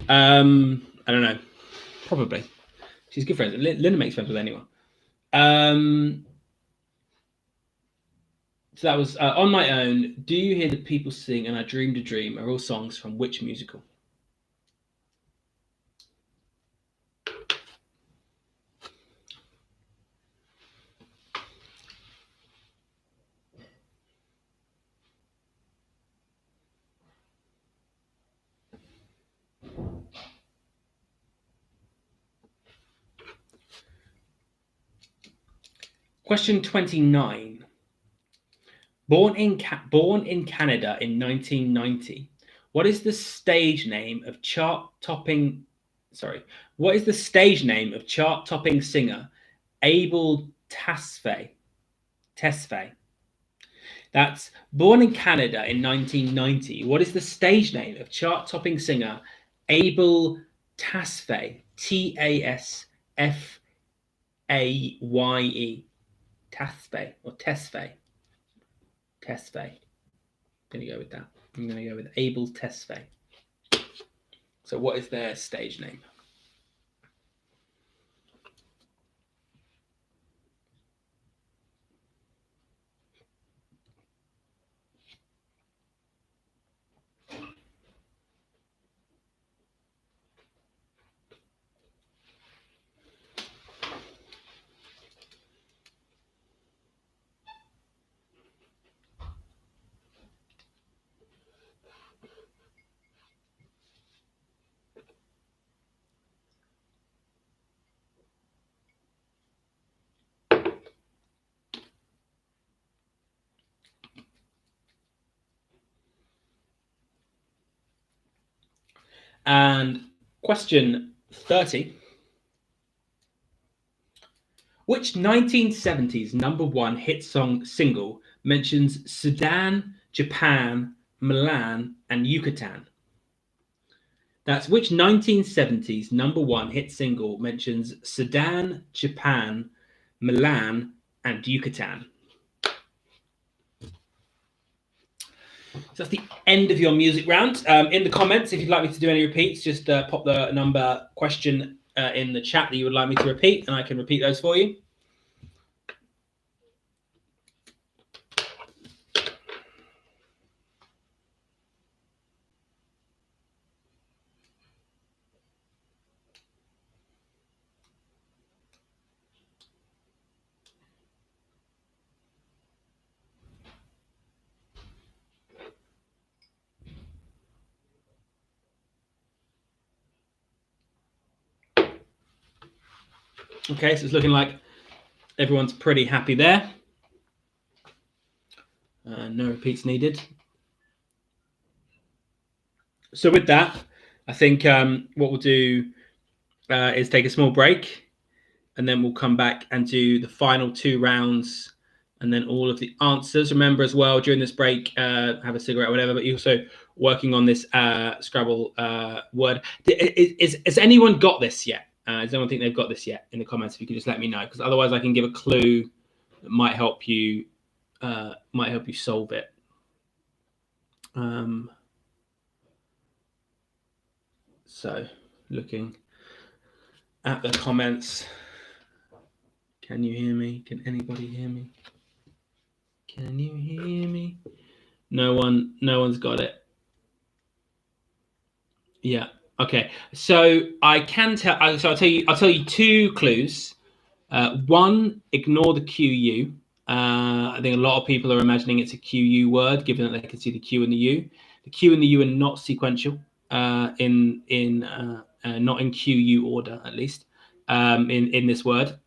I don't know. Probably. She's good friends. Linda makes friends with anyone. So that was On My Own, Do You Hear the People Sing, and I Dreamed a Dream are all songs from which musical? Question 29. Born in Canada in 1990, what is the stage name of chart-topping singer Abel Tesfaye? That's born in Canada in 1990. What is the stage name of chart-topping singer Abel Tesfaye? Tesfaye. Tesfaye or Tesfaye. Tesfaye. I'm going to go with that. I'm going to go with Abel Tesfaye. So what is their stage name? And question 30. Which 1970s #1 hit single mentions Sudan, Japan, Milan, and Yucatan? That's which 1970s #1 hit single mentions Sudan, Japan, Milan, and Yucatan? So that's the end of your music round. In the comments, if you'd like me to do any repeats, just pop the number question in the chat that you would like me to repeat, and I can repeat those for you. Okay, so it's looking like everyone's pretty happy there. No repeats needed. So with that, I think what we'll do is take a small break, and then we'll come back and do the final 2 rounds, and then all of the answers. Remember as well, during this break, have a cigarette or whatever, but you're also working on this Scrabble word. Has anyone got this yet? Does anyone think they've got this yet? In the comments, if you could just let me know, because otherwise I can give a clue that might help you solve it. So looking at the comments, can you hear me? Can anybody hear me? Can you hear me? No one's got it. Yeah. Okay. So I can tell. So I'll tell you 2 clues. One, ignore the QU. I think a lot of people are imagining it's a QU word, given that they can see the Q and the U. The Q and the U are not sequential not in QU order, at least in this word.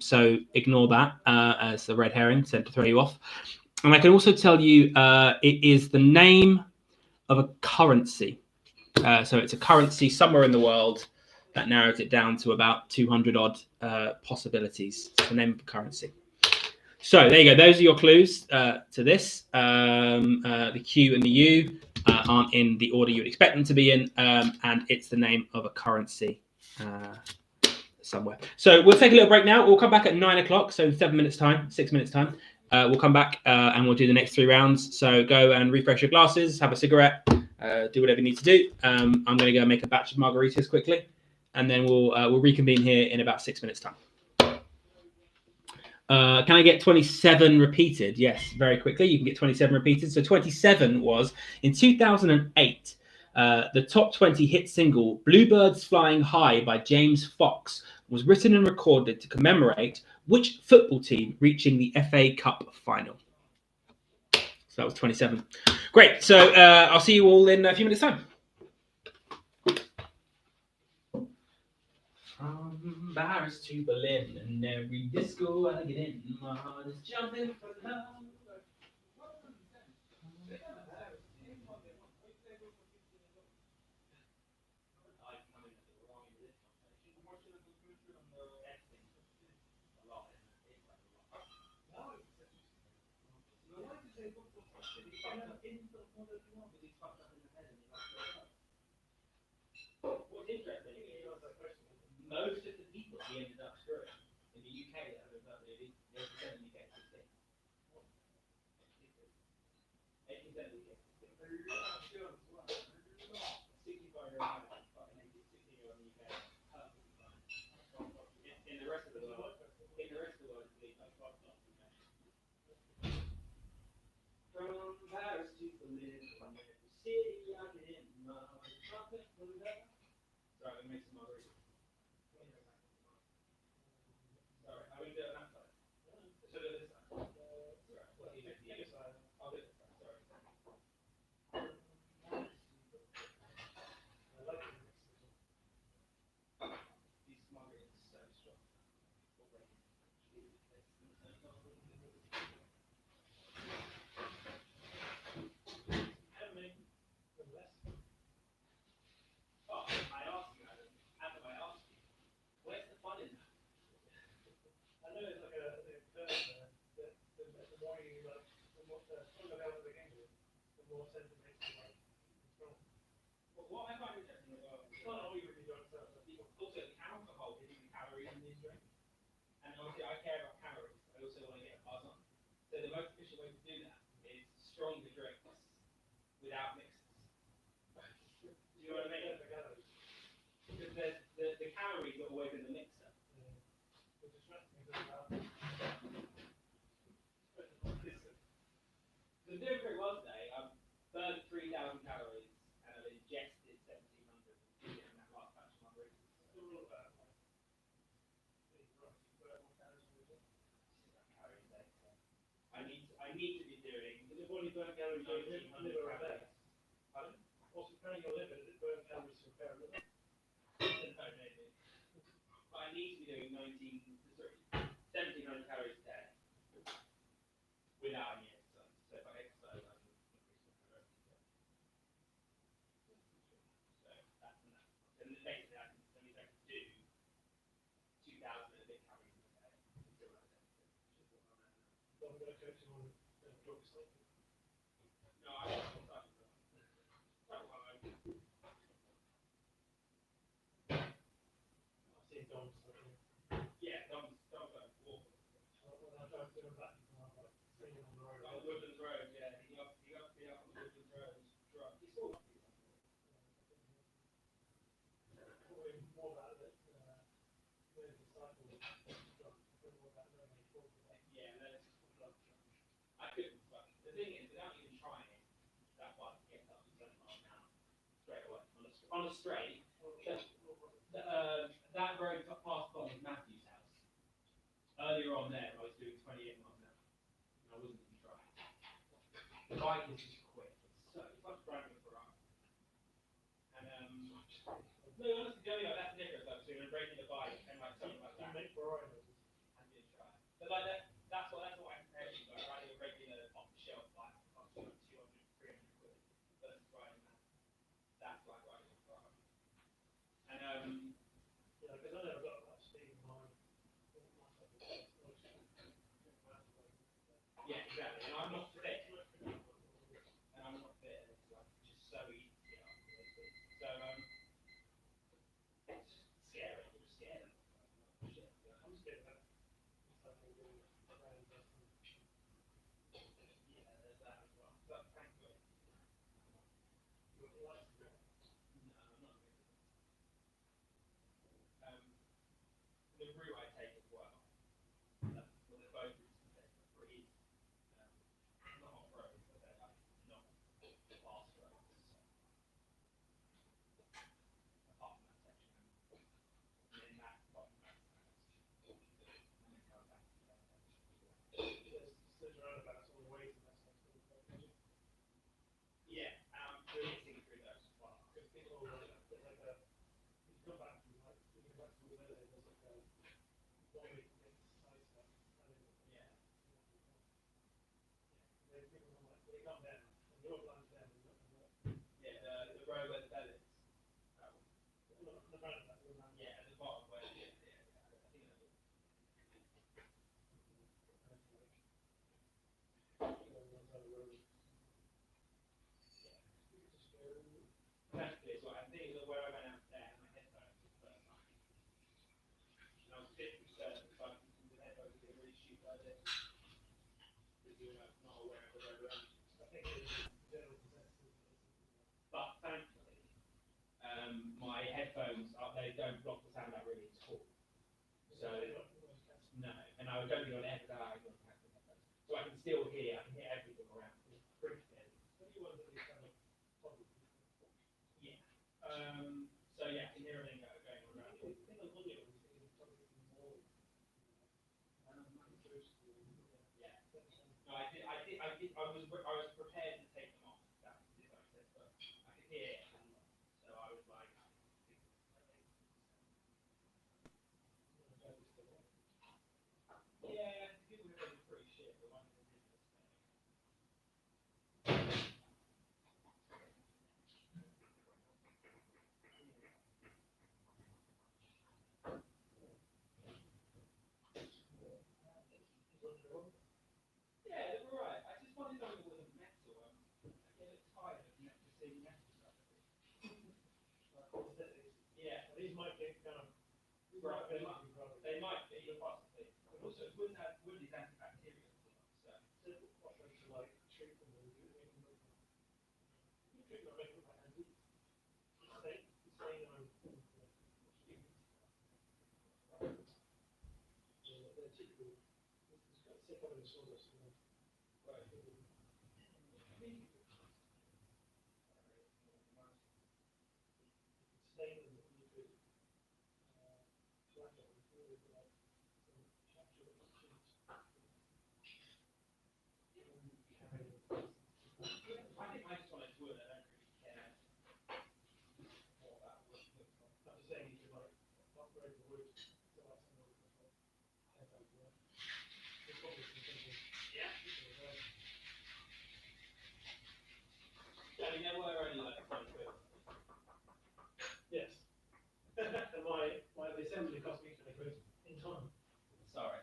So ignore that as the red herring sent to throw you off. And I can also tell you it is the name of a currency. So it's a currency somewhere in the world. That narrows it down to about 200 odd possibilities. It's the name of a currency. So there you go. Those are your clues to this. The Q and the U aren't in the order you would expect them to be in, and it's the name of a currency somewhere. So we'll take a little break now. We'll come back at 9 o'clock, so 7 minutes time, 6 minutes time. We'll come back and we'll do the next 3 rounds. So go and refresh your glasses, have a cigarette, do whatever you need to do. I'm going to go make a batch of margaritas quickly, and then we'll reconvene here in about 6 minutes time. Can I get 27 repeated? Yes, very quickly. You can get 27 repeated. So 27 was in 2008. The top 20 hit single "Bluebirds Flying High" by James Fox was written and recorded to commemorate which football team reaching the FA Cup final? So that was 27. Great. So I'll see you all in a few minutes' time. From Paris to Berlin, and every disco I get in, my heart is jumping for love. What's interesting is most of the people he ended up screwing in the UK that have been perfectly, they represent the UK 16. 18% of the UK 16. 65-year-old man, fucking 16-year-old in the UK, perfectly fine. In the rest of the world, it's league like fuck off. From Paris to Berlin, from every city I get in, my heart is jumping for love. Sorry, I'm gonna make some margaritas. Sorry, I will do it on that side. So do this side. Sorry, well, you make the other side. I'll do this side. Sorry. These margaritas are so strong. Oh, I asked you, Adam. Adam, I asked you. Where's the fun in that? I know it's like a curve there. The more you like, the more the stronger the game is, the more sense it makes you like control. Well, what I find interesting about it's not only when you don't serve, but people also alcohol giving you calories in these drinks. And obviously, I care about calories. I also want to get a buzz on. So the most efficient way to do that is stronger drinks without mixers. Do you know what I mean? Because the calories are always in the mixer. So I'm doing pretty well today. I've burned 3,000 calories and I've ingested 1,700 in that last batch of margaritas. I need to be doing. Is it only burn calories? 1,900 calories. Pardon? What's preparing your liver? Is it burn calories to repair liver? No, maybe. But I need to be doing 1,700 calories a day without any exercise. So if I exercise, I can increase my calories. So that's enough. And basically, that means I can do 2,000 and a bit calories a day. So I'm going to coach you on drugs. No, I don't. Yeah, Dom's like walking. I tried to do that. Oh, Woodlands Road, yeah. He got on the Woodlands Road. He's still not more about it. Yeah, I couldn't. But the thing is, without even trying, that bike gets up to 7 miles an hour straight away on a straight. That road past Colin Matthew's house. earlier on there, I was doing 28 miles an hour. I wasn't even trying. The bike is just quick. It's like driving a Ferrari. And no, honestly, the only that's the difference. I was doing a regular bike and like something like that. Make Ferrari. I didn't try. But like that's what I compare to. Like riding a regular off the shelf bike costs like 200, 300 quid versus riding that. That's like riding a Ferrari. And yeah, because I never got that speed in mind. Yeah, exactly. And I'm not fit. And I'm not fit. It's like just so easy to get up. So it's just scary. I'm just scared of it. I'm scared of that. Yeah, there's that as well. But thankfully, no, I'm not. The route I take as well. Well, they're both routes I take are pretty not off road, but they're like not fast roads. Apart from that section, and then that part of that and then come back to that section. There's roundabouts all the way to that section. Yeah, we're mixing through those as well. Because people are like a, you come back from like, you come back from where there's like a, yeah. They come down, and you're blind down. Yeah, the road where the bed is. The roundabout. Yeah, at the bottom where it is. Yeah, I think that's it. Exactly, so I think that where I went out there, my headphones for the first time. And I was a bit concerned because I think the headphones would be a really stupid idea. Because you're not aware of the road around. I think it is general consensus. But thankfully, my headphones they don't block the sound out really at all. So no, and I don't think I'd ever die on headphones. So I can still hear, I can hear everything around. It's pretty good. Yeah. So yeah, I can hear everything going around. Yeah. No, I was prepared to take them off. That was it, but I could hear it. So I was like, yeah, people who are pretty shit, the ones who did this. Yeah, they were right. I just wanted something that wasn't metal. I get a bit tired of seeing metal stuff. Yeah, these might get kind of rough. They might be possibly. But also, wood is antibacterial. So what to like treat them and do it. You treat them like handy. Stay on. They're typical. It's got sick of the sawdust. Right. I think I just wanted wood. I don't really care more about wood. I'm just saying you could like upgrade the wood to like something yeah. I mean, they were only like 20 quid. Yes. And my assembly cost me 20 quid in time. Sorry.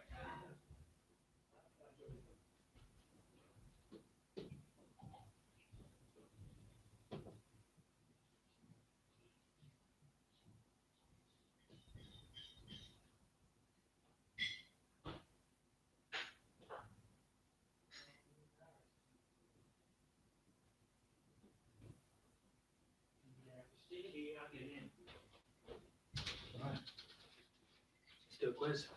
Right. Let's do a quiz.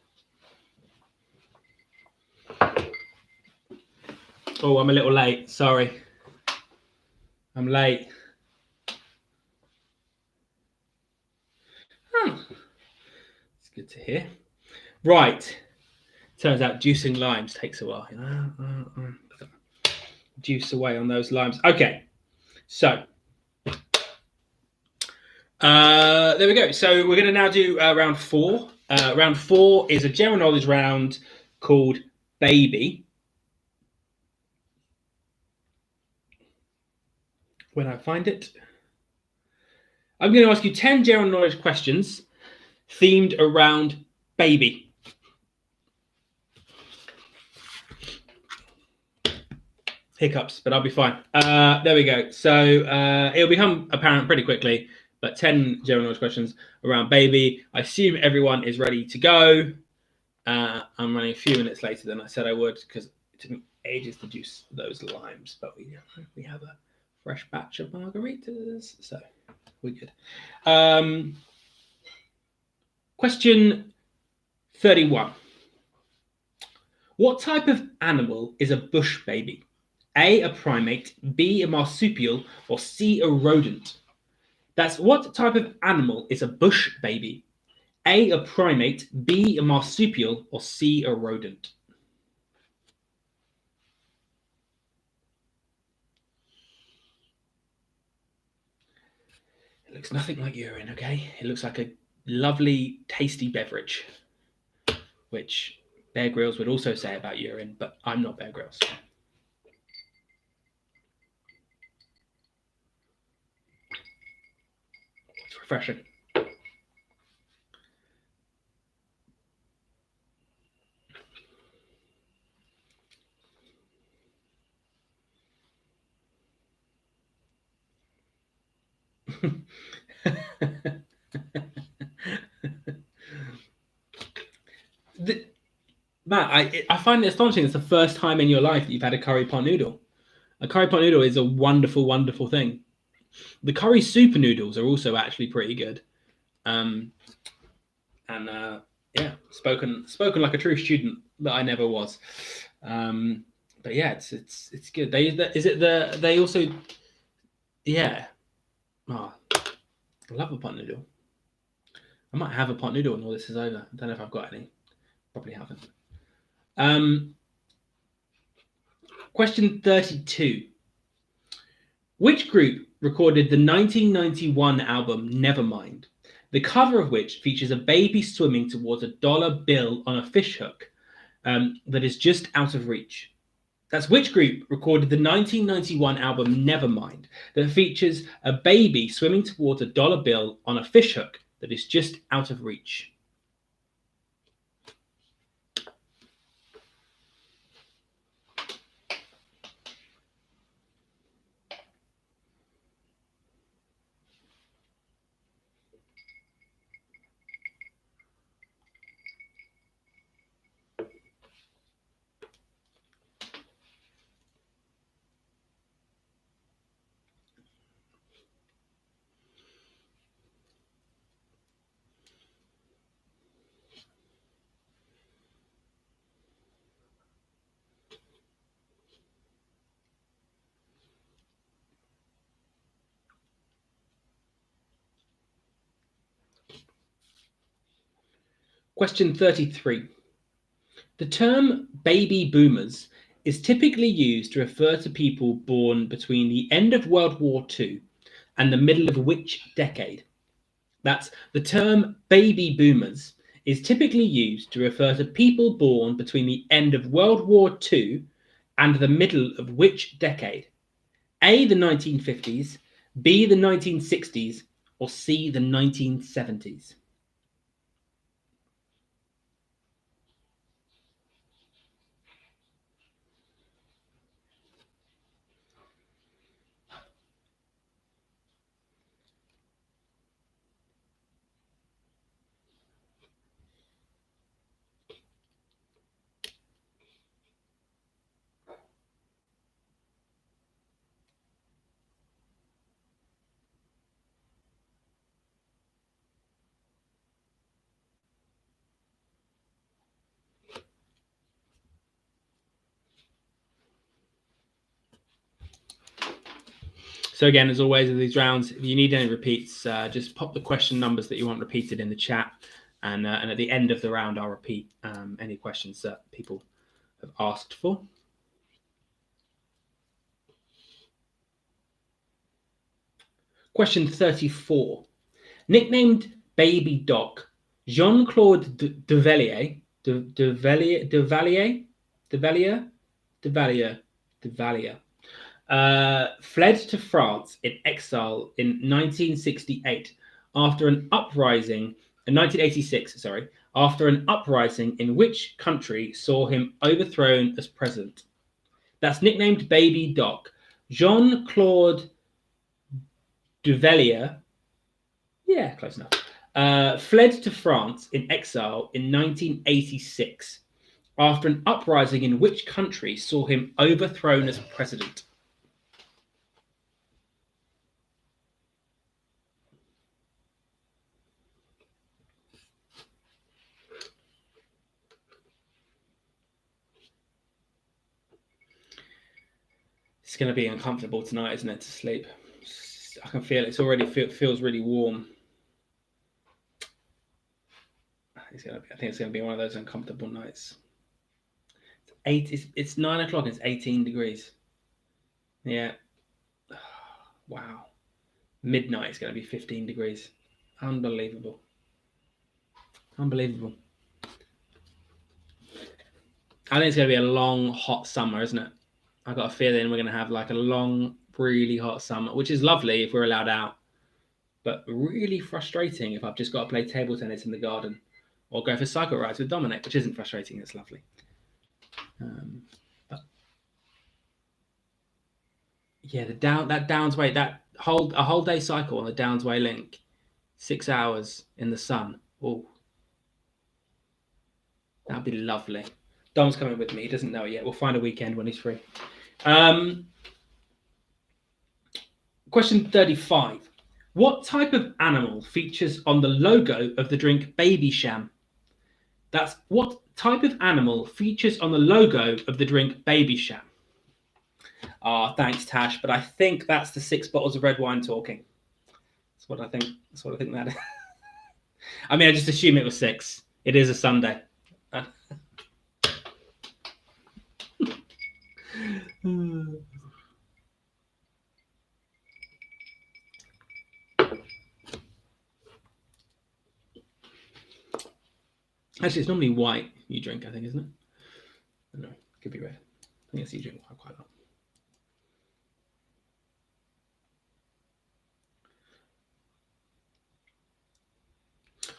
Oh, I'm a little late. Sorry. I'm late. Oh, it's good to hear. Right. Turns out juicing limes takes a while. Juice away on those limes. Okay, so there we go. So we're going to now do round 4. Round 4 is a general knowledge round called Baby. When I find it, I'm going to ask you 10 general knowledge questions themed around baby. Hiccups, but I'll be fine. There we go. So it'll become apparent pretty quickly, but 10 general knowledge questions around baby. I assume everyone is ready to go. I'm running a few minutes later than I said I would because it took me ages to juice those limes, but we have a fresh batch of margaritas, so we're good. Question 31. What type of animal is a bush baby? A, a primate, B, a marsupial, or C, a rodent? That's what type of animal is a bush baby? A, a primate, B, a marsupial, or C, a rodent? It looks nothing like urine, okay? It looks like a lovely, tasty beverage, which Bear Grylls would also say about urine, but I'm not Bear Grylls. It's refreshing. Matt, I find it astonishing. It's the first time in your life that you've had a curry pot noodle. A curry pot noodle is a wonderful, wonderful thing. The curry super noodles are also actually pretty good. Yeah, spoken like a true student that I never was. But yeah, it's good. They also, yeah. Oh, I love a pot noodle. I might have a pot noodle when all this is over. I don't know if I've got any. Probably haven't. Question 32. Which group recorded the 1991 album Nevermind, the cover of which features a baby swimming towards a dollar bill on a fishhook that is just out of reach? That's which group recorded the 1991 album Nevermind that features a baby swimming towards a dollar bill on a fishhook that is just out of reach? Question 33. The term baby boomers is typically used to refer to people born between the end of World War II and the middle of which decade? That's the term baby boomers is typically used to refer to people born between the end of World War II and the middle of which decade? A, the 1950s, B, the 1960s, or C, the 1970s? So again, as always with these rounds, if you need any repeats, just pop the question numbers that you want repeated in the chat, And at the end of the round, I'll repeat any questions that people have asked for. Question 34. Nicknamed Baby Doc, Jean-Claude Duvalier fled to France in exile in 1968 after an uprising in 1986, after an uprising in which country saw him overthrown as president. That's nicknamed Baby Doc. Jean-Claude Duvalier, yeah, close enough, fled to France in exile in 1986 after an uprising in which country saw him overthrown as president. It's going to be uncomfortable tonight, isn't it, to sleep? I can feel it. It's already feels really warm. I think it's going to be one of those uncomfortable nights. It's 9 o'clock. It's 18 degrees. Yeah. Wow. Midnight is going to be 15 degrees. Unbelievable. Unbelievable. I think it's going to be a long, hot summer, isn't it? I've got a feeling we're going to have like a long, really hot summer, which is lovely if we're allowed out, but really frustrating if I've just got to play table tennis in the garden or go for cycle rides with Dominic, which isn't frustrating. It's lovely. But yeah, that Downs Way, a whole day cycle on the Downs Way link, 6 hours in the sun. Oh, that'd be lovely. Dom's coming with me. He doesn't know it yet. We'll find a weekend when he's free. Question 35. What type of animal features on the logo of the drink Babycham? That's what type of animal features on the logo of the drink Babycham? Thanks, Tash, but I think that's the 6 bottles of red wine talking. That's what I think that is. I mean, I just assume it was 6. It is a Sunday. Actually, it's normally white you drink, I think, isn't it? I don't know. It could be red. I think it's you drink quite a lot.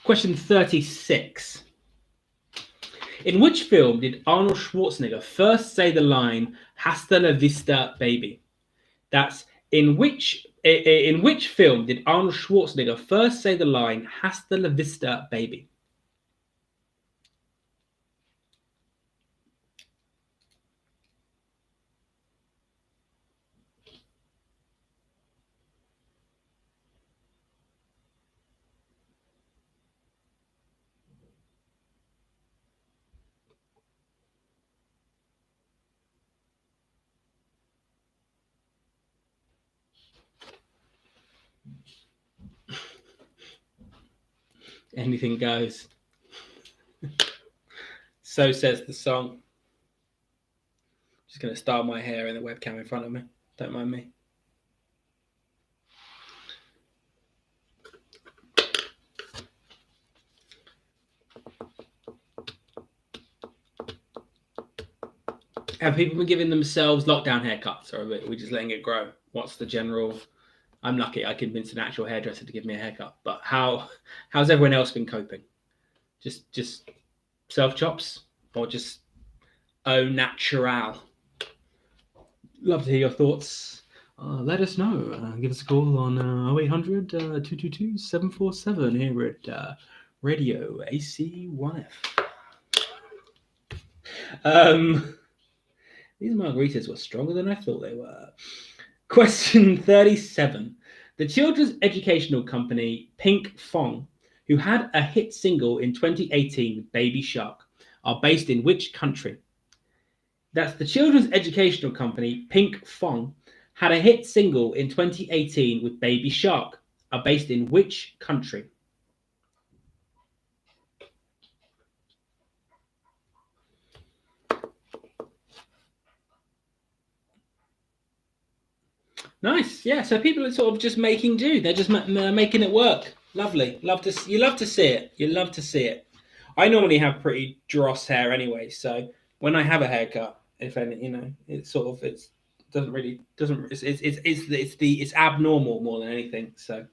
Question 36. In which film did Arnold Schwarzenegger first say the line "Hasta la vista, baby"? That's in which film did Arnold Schwarzenegger first say the line "Hasta la vista, baby"? Anything goes. So says the song. Just going to style my hair in the webcam in front of me. Don't mind me. Have people been giving themselves lockdown haircuts, or are we just letting it grow? What's the general? I'm lucky I convinced an actual hairdresser to give me a haircut. But how's everyone else been coping? Just self chops, or just au natural? Love to hear your thoughts. Let us know. Give us a call on 0800 222 747 here at Radio AC1F. These margaritas were stronger than I thought they were. Question 37. The children's educational company Pink Fong, who had a hit single in 2018 with Baby Shark, are based in which country? That's the children's educational company Pink Fong had a hit single in 2018 with Baby Shark, are based in which country? Nice. Yeah. So people are sort of just making do. They're just making it work. Lovely. You love to see it. You love to see it. I normally have pretty dross hair anyway, so when I have a haircut, if any, it's sort of it's abnormal more than anything. So,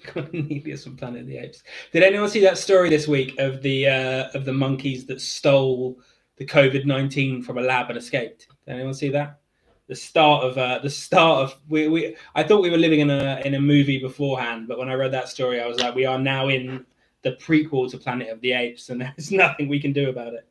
Cornelius from Planet of the Apes. Did anyone see that story this week of the monkeys that stole the COVID-19 from a lab and escaped? Did anyone see that? The start of we I thought we were living in a movie beforehand, but when I read that story, I was like, we are now in the prequel to Planet of the Apes, and there's nothing we can do about it.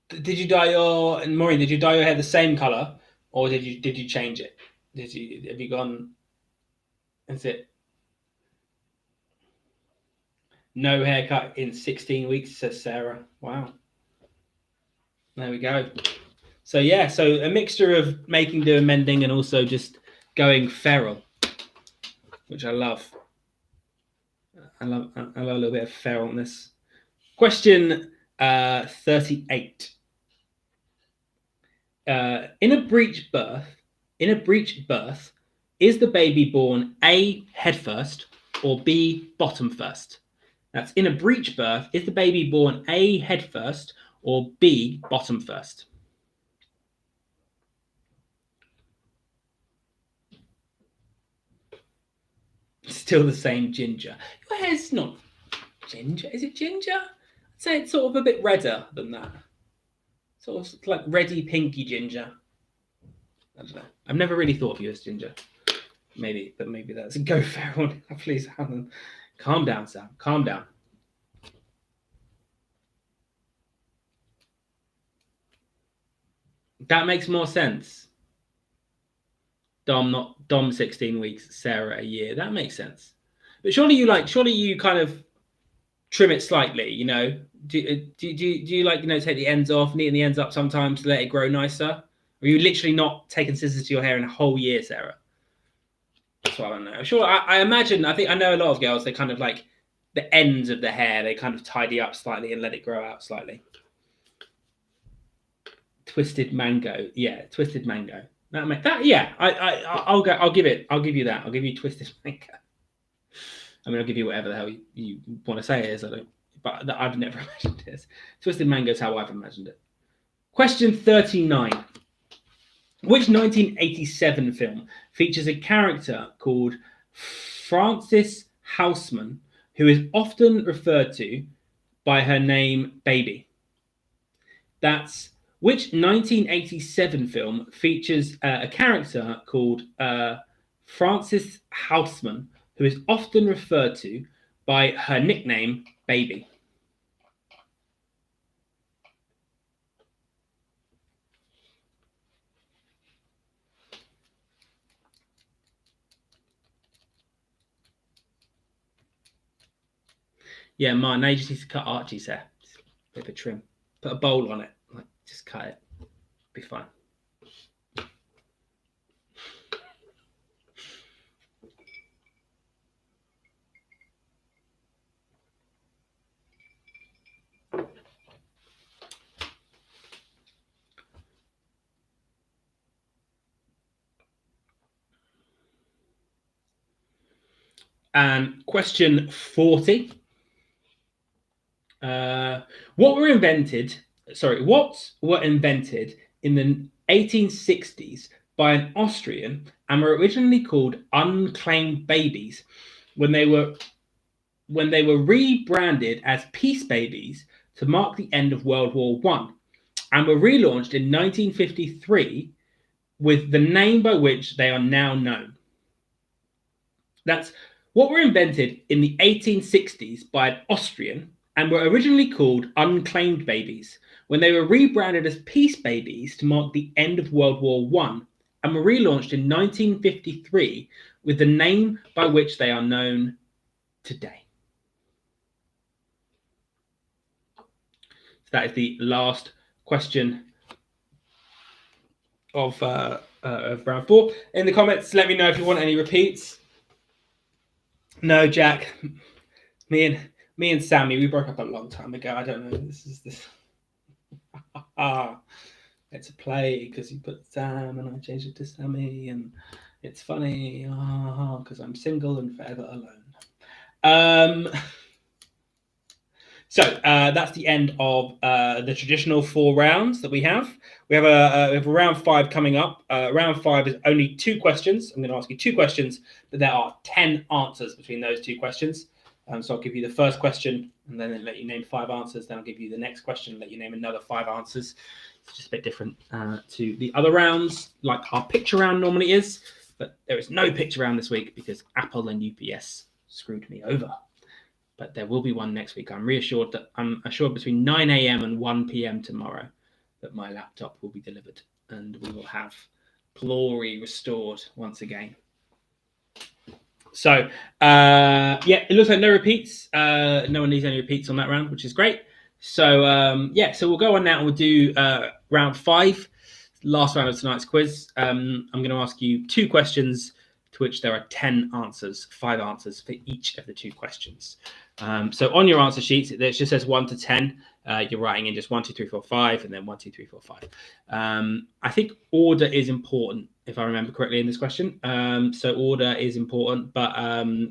Did you dye your Maureen? Did you dye your hair the same color, or did you change it? Have you gone? Is it no haircut in 16 weeks? Says Sarah. Wow. There we go. So yeah, so a mixture of making do and mending, and also just going feral, which I love. I love a little bit of feralness. Question 38. In a breech birth, is the baby born A, head first, or B, bottom first? That's in a breech birth, is the baby born A, head first, or B, bottom first? Still the same ginger. Your hair's not ginger. Is it ginger? I'd say it's sort of a bit redder than that. Sort of like reddy pinky ginger. I don't know. I've never really thought of you as ginger. Maybe that's go feral. Please, Alan. Calm down, Sam. Calm down. That makes more sense. Dom 16 weeks, Sarah a year. That makes sense. But surely you kind of trim it slightly, Do you like, take the ends off, neaten the ends up sometimes to let it grow nicer? Or are you literally not taking scissors to your hair in a whole year, Sarah? That's what I don't know. Sure, I imagine, I know a lot of girls, they kind of like the ends of the hair, they kind of tidy up slightly and let it grow out slightly. Twisted mango. Yeah, twisted mango. Yeah, I'll give you that. I'll give you twisted mango. I mean, I'll give you whatever the hell you want to say it is. But I've never imagined this. Twisted mango is how I've imagined it. Question 39. Which 1987 film features a character called Frances Houseman, who is often referred to by her name Baby? That's which 1987 film features a character called Frances Houseman, who is often referred to by her nickname Baby? Yeah, now you just need to cut Archie's hair. Just a bit of a trim. Put a bowl on it. Just cut it. Be fine. And question 40. What were invented in the 1860s by an Austrian and were originally called unclaimed babies when they were rebranded as Peace Babies to mark the end of World War I and were relaunched in 1953 with the name by which they are now known? That's what were invented in the 1860s by an Austrian and were originally called unclaimed babies when they were rebranded as Peace Babies to mark the end of World War I and were relaunched in 1953 with the name by which they are known today. So that is the last question of of round 4. In the comments, let me know if you want any repeats. No, Jack. Me and Sammy, we broke up a long time ago. I don't know. This. It's a play because you put Sam and I changed it to Sammy, and it's funny because I'm single and forever alone. So that's the end of the traditional 4 rounds that we have. We have a round 5 coming up. Round 5 is only 2 questions. I'm going to ask you 2 questions, but there are 10 answers between those 2 questions. So I'll give you the first question, and then let you name 5 answers. Then I'll give you the next question, let you name another 5 answers. It's just a bit different to the other rounds, like our picture round normally is. But there is no picture round this week because Apple and UPS screwed me over. But there will be one next week. I'm assured between 9 a.m. and 1 p.m. tomorrow that my laptop will be delivered and we will have glory restored once again. So, it looks like no repeats. No one needs any repeats on that round, which is great. So, so we'll go on now and we'll do round 5, last round of tonight's quiz. I'm going to ask you 2 questions to which there are 10 answers, 5 answers for each of the 2 questions. So on your answer sheets, it just says 1 to 10. You're writing in just 1, 2, 3, 4, 5, and then 1, 2, 3, 4, 5. I think order is important, if I remember correctly in this question. So order is important, but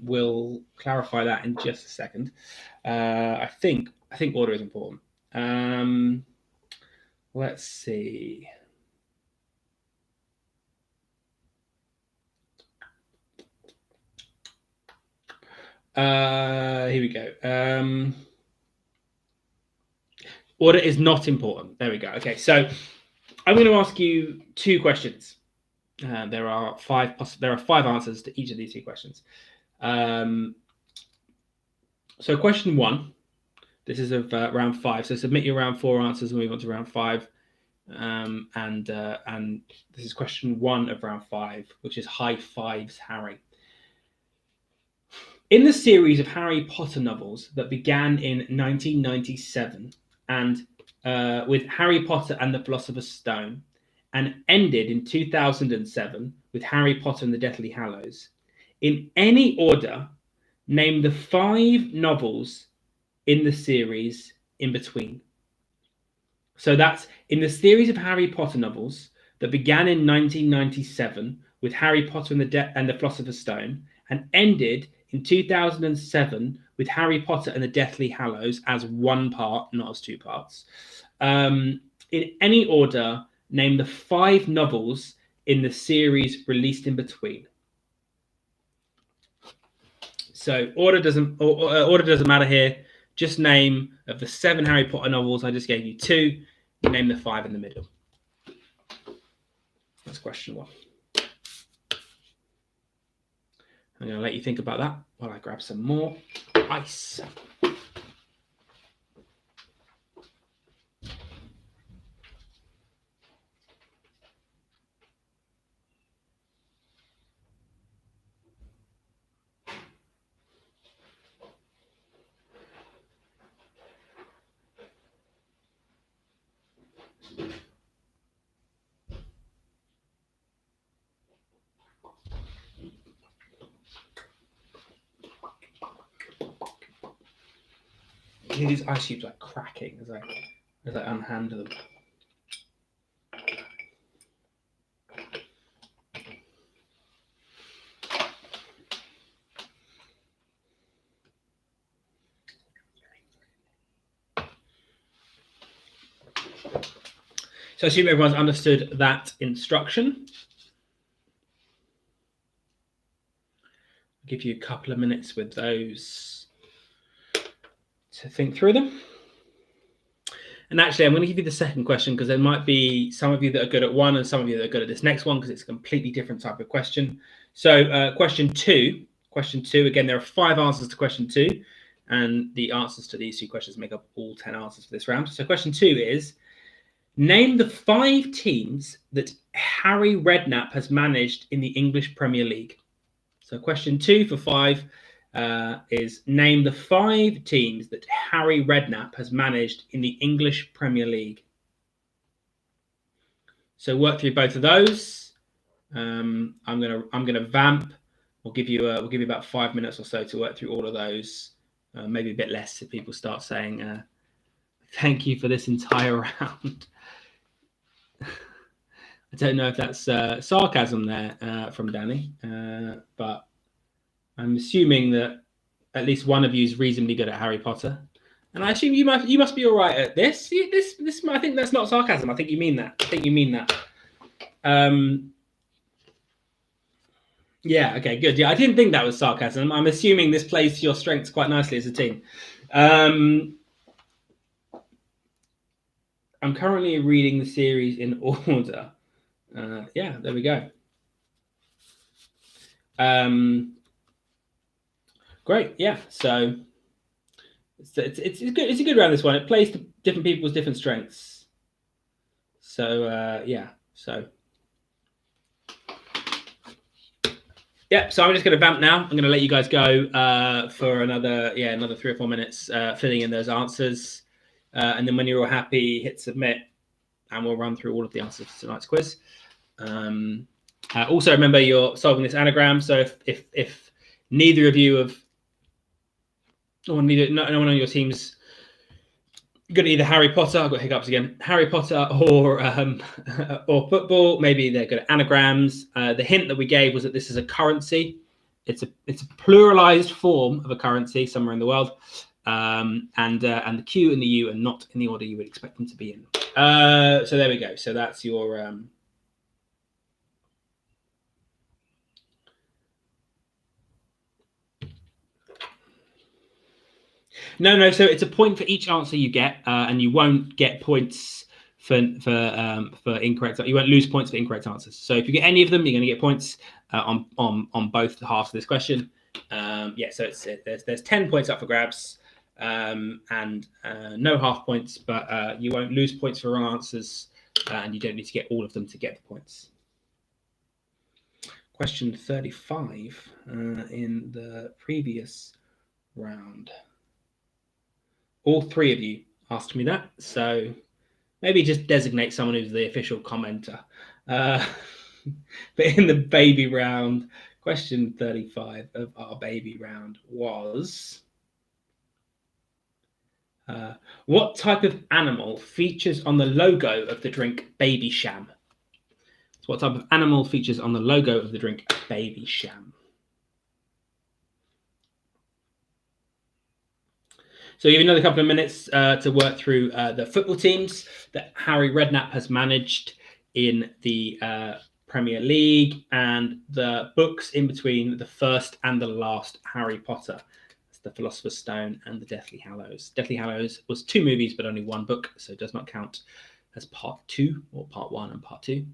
we'll clarify that in just a second. I think order is important. Let's see. Here we go. Order is not important. There we go. Okay, so I'm going to ask you 2 questions. There are 5 answers to each of these 2 questions. So question 1, this is of round 5. So submit your round 4 answers and move on to round 5. And this is question 1 of round 5, which is high fives, Harry. In the series of Harry Potter novels that began in 1997 and with Harry Potter and the Philosopher's Stone and ended in 2007 with Harry Potter and the Deathly Hallows, in any order, name the 5 novels in the series in between. So that's in the series of Harry Potter novels that began in 1997 with Harry Potter and the Philosopher's Stone and ended in 2007 with Harry Potter and the Deathly Hallows as 1 part, not as 2 parts. In any order, name the 5 novels in the series released in between. So order doesn't matter here. Just name of the 7 Harry Potter novels. I just gave you 2. Name the 5 in the middle. That's question 1. I'm going to let you think about that while I grab some more ice. These ice cubes are cracking as I unhandle them. So I assume everyone's understood that instruction. I'll give you a couple of minutes with those to think through them. And actually, I'm going to give you the second question because there might be some of you that are good at one and some of you that are good at this next one because it's a completely different type of question. So question two, again, there are 5 answers to question 2, and the answers to these 2 questions make up all 10 answers for this round. So question 2 is, name the 5 teams that Harry Redknapp has managed in the English Premier League. So question 2 for 5 is name the 5 teams that Harry Redknapp has managed in the English Premier League. So work through both of those. I'm gonna vamp. We'll give you about 5 minutes or so to work through all of those. Maybe a bit less if people start saying thank you for this entire round. I don't know if that's sarcasm there from Danny, but I'm assuming that at least one of you is reasonably good at Harry Potter, and I assume you must be all right at this. This I think that's not sarcasm. I think you mean that. Yeah. Okay. Good. Yeah, I didn't think that was sarcasm. I'm assuming this plays to your strengths quite nicely as a team. I'm currently reading the series in order. Yeah. There we go. Great. Yeah. So it's good. It's a good round, this one. It plays to different people's different strengths. So yeah. So. Yeah, so I'm just going to vamp now. I'm going to let you guys go for another 3 or 4 minutes filling in those answers. And then when you're all happy, hit submit, and we'll run through all of the answers to tonight's quiz. Also, remember you're solving this anagram. So if neither of you have, no one on your team's good at either Harry Potter, I've got hiccups again, Harry Potter or football, maybe they're good at anagrams. The hint that we gave was that this is a currency. It's a pluralized form of a currency somewhere in the world. And the Q and the U are not in the order you would expect them to be in. So there we go. So that's your No. So it's a point for each answer you get, and you won't get points for incorrect. You won't lose points for incorrect answers. So if you get any of them, you're going to get points on both halves of this question. Yeah. So there's 10 points up for grabs, and no half points, but you won't lose points for wrong answers, and you don't need to get all of them to get the points. Question 35 in the previous round. All three of you asked me that, so maybe just designate someone who's the official commenter. But in the baby round, question 35 of our baby round was, what type of animal features on the logo of the drink Babycham? So what type of animal features on the logo of the drink Babycham? So you have another couple of minutes to work through the football teams that Harry Redknapp has managed in the Premier League and the books in between the first and the last Harry Potter. It's the Philosopher's Stone and the Deathly Hallows. Deathly Hallows was 2 movies, but only 1 book, so it does not count as part 2 or part 1 and part 2.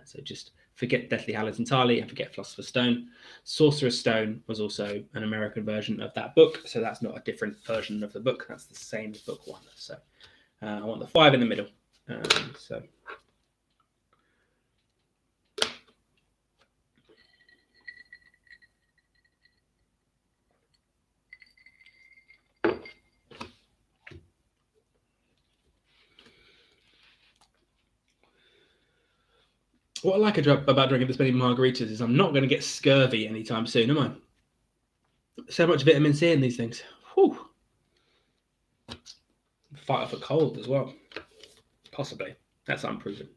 So just forget Deathly Hallows entirely and forget Philosopher's Stone. Sorcerer's Stone was also an American version of that book, so that's not a different version of the book. That's the same as book 1. So I want the 5 in the middle. So. What I like about drinking this many margaritas is I'm not going to get scurvy anytime soon, am I? So much vitamin C in these things. Whew. Fight off a cold as well. Possibly. That's unproven.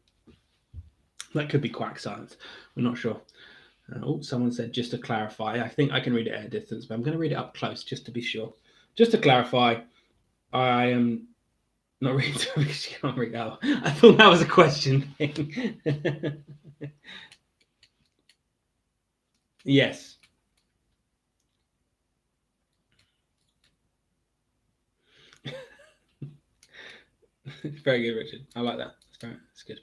That could be quack science. We're not sure. Someone said, just to clarify, I think I can read it at a distance, but I'm going to read it up close just to be sure. Just to clarify, I am not reading to she can't read out. I thought that was a question thing. Yes. Very good, Richard. I like that. That's good.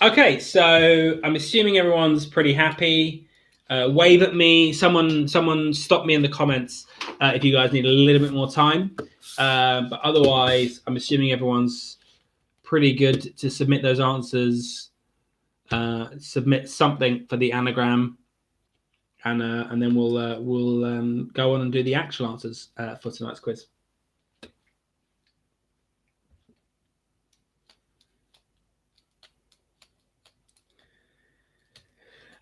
Okay, so I'm assuming everyone's pretty happy. Wave at me. Someone stop me in the comments if you guys need a little bit more time. But otherwise, I'm assuming everyone's pretty good to submit those answers. Submit something for the anagram, and then we'll go on and do the actual answers for tonight's quiz.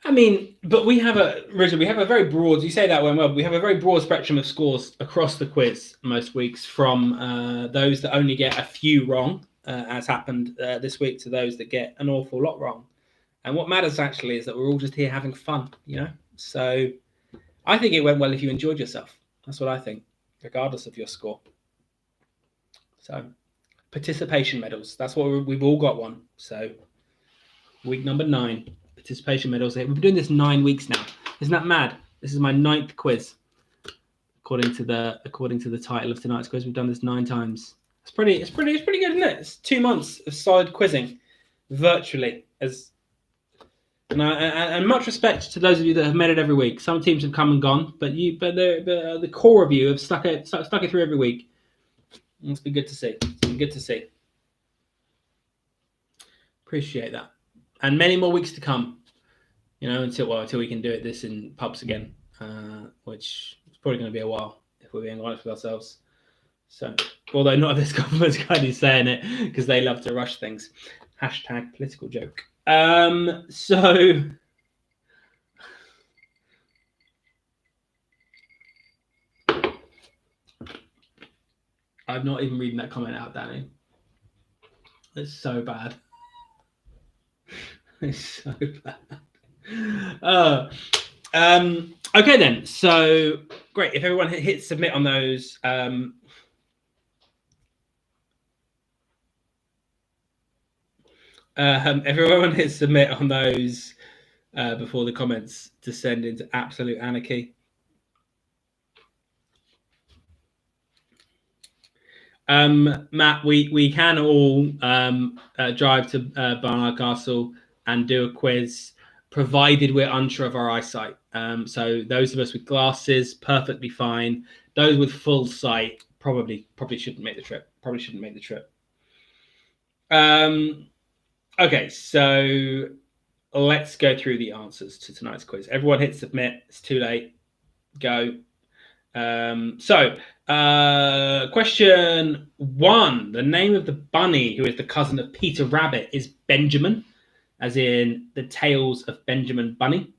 I mean, but we have a very broad. You say that one well. We have a very broad spectrum of scores across the quiz most weeks, from those that only get a few wrong, as happened this week, to those that get an awful lot wrong. And what matters actually is that we're all just here having fun, you know. So I think it went well if you enjoyed yourself. That's what I think, regardless of your score. So participation medals. That's what we've all got one. So week number 9. Participation medals. We've been doing this 9 weeks now. Isn't that mad? This is my 9th quiz, according to the title of tonight's quiz. We've done this 9 times. It's pretty good, isn't it? It's 2 months of solid quizzing, virtually. And much respect to those of you that have made it every week. Some teams have come and gone, but the core of you have stuck it through every week. It's been good to see. Appreciate that. And many more weeks to come, you know, until we can do this in pubs again, which is probably going to be a while if we're being honest with ourselves. So, although not this government's kind of saying it because they love to rush things. Hashtag political joke. So I'm not even reading that comment out, Danny. It's so bad. It's so bad. Okay then. So great. If everyone hits submit on those. Everyone hits submit on those before the comments descend into absolute anarchy. Matt, we can all drive to Barnard Castle and do a quiz, provided we're unsure of our eyesight. So those of us with glasses, perfectly fine. Those with full sight probably shouldn't make the trip. Okay, so let's go through the answers to tonight's quiz. Everyone hit submit. It's too late. Go. Question 1. The name of the bunny who is the cousin of Peter Rabbit is Benjamin, as in the Tales of Benjamin Bunny.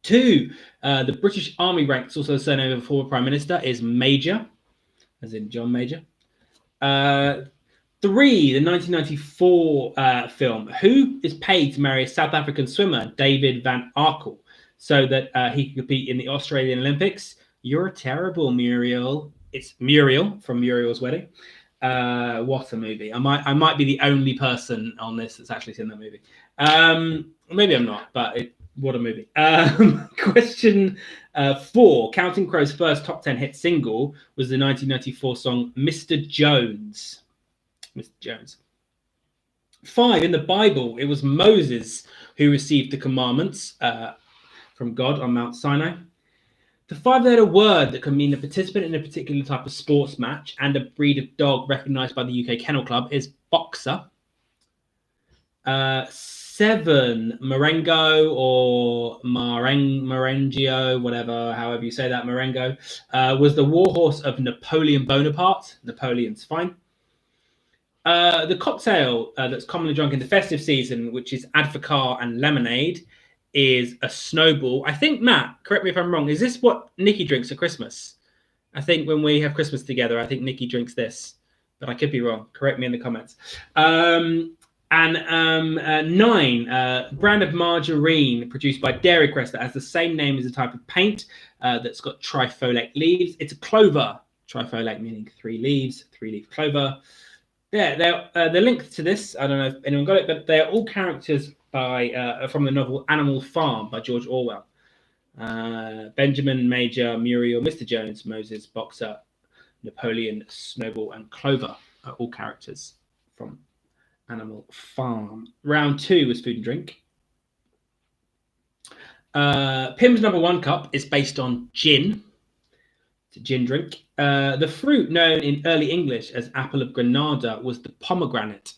2. The British Army ranks, also the surname of a former Prime Minister, is Major, as in John Major. 3, the 1994 film, who is paid to marry a South African swimmer, David van Arkel, so that he can compete in the Australian Olympics? You're terrible, Muriel. It's Muriel from Muriel's Wedding. What a movie. I might be the only person on this that's actually seen that movie. Maybe I'm not, but what a movie. Question 4. Counting Crows' first top 10 hit single was the 1994 song Mr. Jones. Mr. Jones. 5. In the Bible, it was Moses who received the commandments from God on Mount Sinai. The 5-letter word that can mean a participant in a particular type of sports match and a breed of dog recognized by the UK Kennel Club is boxer. 7. Marengo or Marengio, whatever, however you say that, Marengo, was the warhorse of Napoleon Bonaparte. Napoleon's fine. The cocktail that's commonly drunk in the festive season, which is Advocaat and lemonade, is a snowball. I think, Matt, correct me if I'm wrong, is this what Nikki drinks at Christmas? I think when we have Christmas together, I think Nikki drinks this, but I could be wrong. Correct me in the comments. 9, brand of margarine produced by Dairy Crest that has the same name as a type of paint that's got trifolate leaves. It's a clover. Trifolate meaning 3 leaves, 3-leaf clover. Yeah, they're linked to this. I don't know if anyone got it, but they're all characters from the novel Animal Farm by George Orwell. Benjamin, Major, Muriel, Mr. Jones, Moses, Boxer, Napoleon, Snowball, and Clover are all characters from Animal Farm. Round 2 was food and drink. Pim's number 1 cup is based on gin. It's a gin drink. The fruit known in early English as apple of Granada was the pomegranate.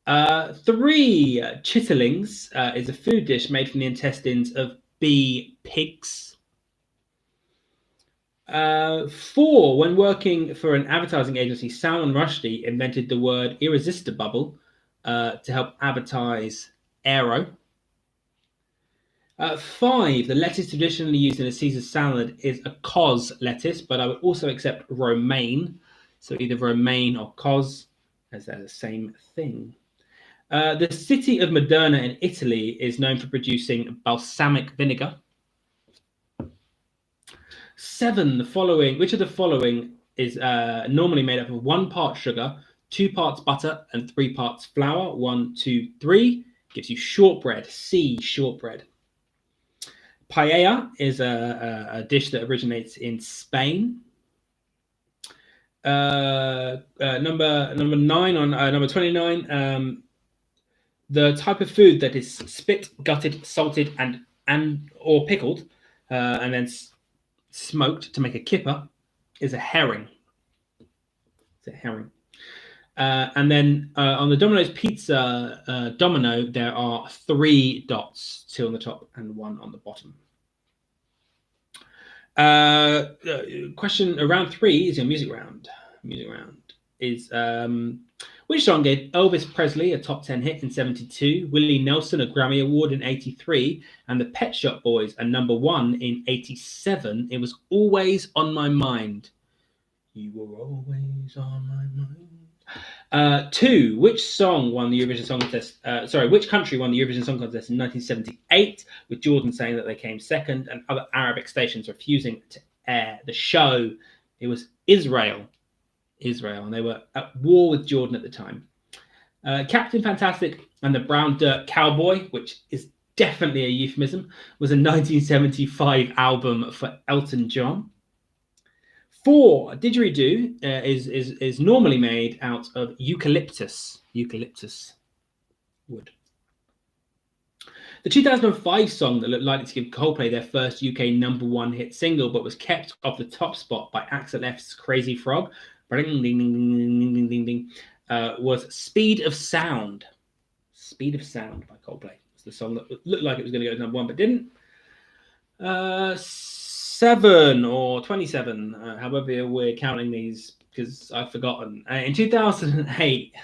3, chitterlings is a food dish made from the intestines of bee pigs. 4, when working for an advertising agency, Salman Rushdie invented the word irresistible to help advertise Aero. 5, the lettuce traditionally used in a Caesar salad is a cos lettuce, but I would also accept romaine. So either romaine or cos, as they're the same thing. The city of Moderna in Italy is known for producing balsamic vinegar. 7, which of the following is normally made up of 1 part sugar, 2 parts butter, and 3 parts flour? 1, 2, 3 gives you shortbread. C, shortbread. Paella is a dish that originates in Spain. Number 9 on number 29. The type of food that is spit, gutted, salted, and or pickled, and then smoked to make a kipper is a herring. It's a herring. And then on the Domino's pizza domino, there are 3 dots, 2 on the top and 1 on the bottom. Question round 3 is your music round. Music round is which song gave Elvis Presley a top 10 hit in 72, Willie Nelson a Grammy Award in 83, and the Pet Shop Boys a number 1 in 87? It was Always on My Mind. You were always on my mind. 2, which song won the Eurovision Song Contest? Which country won the Eurovision Song Contest in 1978, with Jordan saying that they came second and other Arabic stations refusing to air the show? It was Israel, and they were at war with Jordan at the time. Captain Fantastic and the Brown Dirt Cowboy, which is definitely a euphemism, was a 1975 album for Elton John. 4, didgeridoo is normally made out of eucalyptus wood. The 2005 song that looked likely to give Coldplay their first UK number 1 hit single, but was kept off the top spot by Axel F's Crazy Frog, was Speed of Sound. Speed of Sound by Coldplay. It's the song that looked like it was going to go to number 1, but didn't. 7 or 27, however we're counting these, because I've forgotten. In 2008,